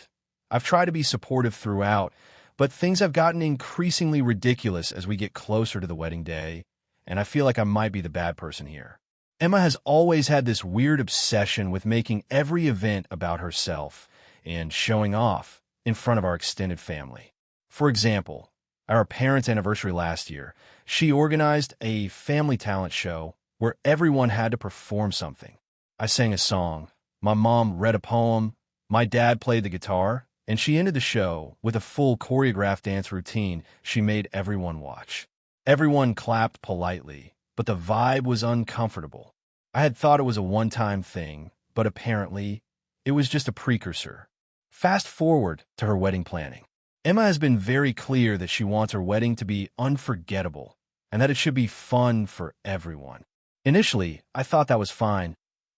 I've tried to be supportive throughout, but things have gotten increasingly ridiculous as we get closer to the wedding day, and I feel like I might be the bad person here. Emma has always had this weird obsession with making every event about herself and showing off in front of our extended family. For example, our parents' anniversary last year, she organized a family talent show where everyone had to perform something. I sang a song, my mom read a poem, my dad played the guitar, and she ended the show with a full choreographed dance routine she made everyone watch. Everyone clapped politely, but the vibe was uncomfortable. I had thought it was a one-time thing, but apparently, it was just a precursor. Fast forward to her wedding planning. Emma has been very clear that she wants her wedding to be unforgettable and that it should be fun for everyone. Initially, I thought that was fine.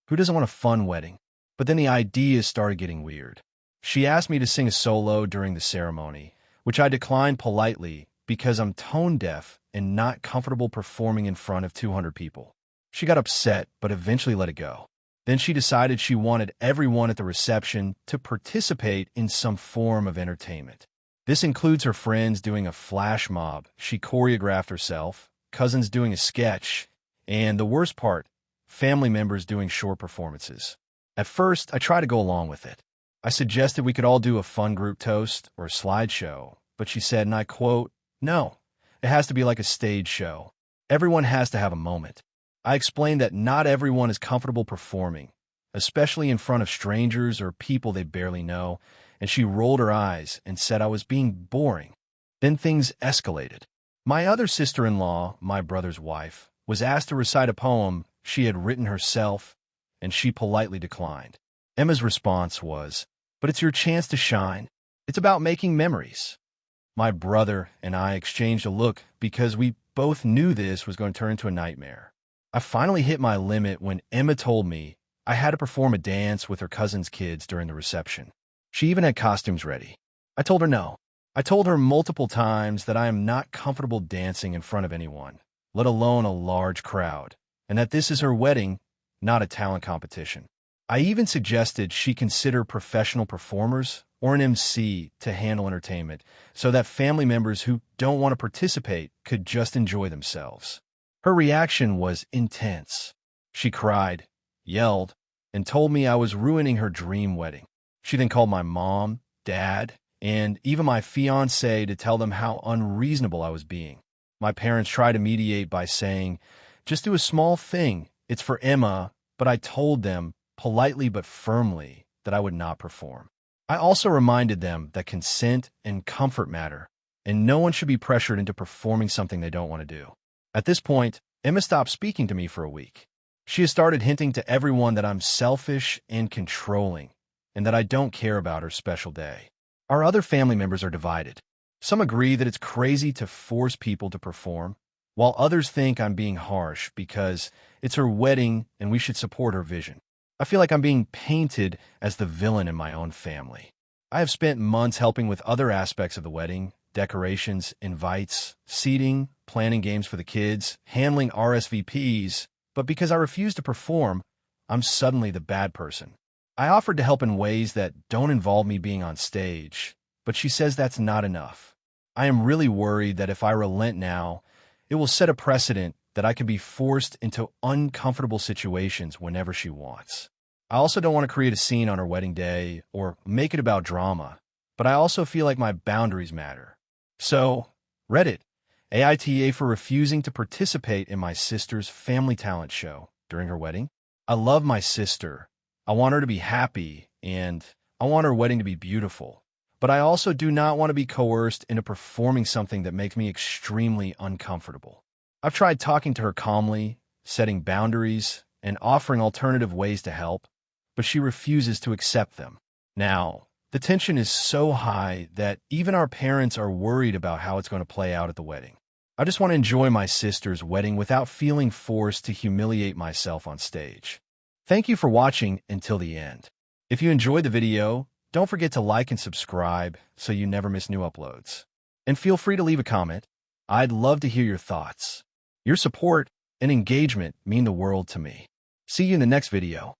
Who doesn't want a fun wedding? But then the ideas started getting weird. She asked me to sing a solo during the ceremony, which I declined politely because I'm tone deaf and not comfortable performing in front of 200 people. She got upset, but eventually let it go. Then she decided she wanted everyone at the reception to participate in some form of entertainment. This includes her friends doing a flash mob she choreographed herself, cousins doing a sketch, and the worst part, family members doing short performances. At first, I tried to go along with it. I suggested we could all do a fun group toast or a slideshow, but she said, and I quote, "No, it has to be like a stage show. Everyone has to have a moment." I explained that not everyone is comfortable performing, especially in front of strangers or people they barely know, and she rolled her eyes and said I was being boring. Then things escalated. My other sister-in-law, my brother's wife, was asked to recite a poem she had written herself, and she politely declined. Emma's response was, "But it's your chance to shine. It's about making memories." My brother and I exchanged a look because we both knew this was going to turn into a nightmare. I finally hit my limit when Emma told me I had to perform a dance with her cousin's kids during the reception. She even had costumes ready. I told her no. I told her multiple times that I am not comfortable dancing in front of anyone, let alone a large crowd, and that this is her wedding, not a talent competition. I even suggested she consider professional performers or an MC to handle entertainment so that family members who don't want to participate could just enjoy themselves. Her reaction was intense. She cried, yelled, and told me I was ruining her dream wedding. She then called my mom, dad, and even my fiancé to tell them how unreasonable I was being. My parents tried to mediate by saying, "Just do a small thing. It's for Emma," but I told them, politely but firmly, that I would not perform. I also reminded them that consent and comfort matter, and no one should be pressured into performing something they don't want to do. At this point, Emma stopped speaking to me for a week. She has started hinting to everyone that I'm selfish and controlling, and that I don't care about her special day. Our other family members are divided. Some agree that it's crazy to force people to perform, while others think I'm being harsh because it's her wedding and we should support her vision. I feel like I'm being painted as the villain in my own family. I have spent months helping with other aspects of the wedding: decorations, invites, seating, planning games for the kids, handling RSVPs, but because I refuse to perform, I'm suddenly the bad person. I offered to help in ways that don't involve me being on stage, but she says that's not enough. I am really worried that if I relent now, it will set a precedent that I can be forced into uncomfortable situations whenever she wants. I also don't want to create a scene on her wedding day or make it about drama, but I also feel like my boundaries matter. So, Reddit, AITA for refusing to participate in my sister's family talent show during her wedding. I love my sister. I want her to be happy, and I want her wedding to be beautiful. But I also do not want to be coerced into performing something that makes me extremely uncomfortable. I've tried talking to her calmly, setting boundaries, and offering alternative ways to help, but she refuses to accept them. Now, the tension is so high that even our parents are worried about how it's going to play out at the wedding. I just want to enjoy my sister's wedding without feeling forced to humiliate myself on stage. Thank you for watching until the end. If you enjoyed the video, don't forget to like and subscribe so you never miss new uploads. And feel free to leave a comment. I'd love to hear your thoughts. Your support and engagement mean the world to me. See you in the next video.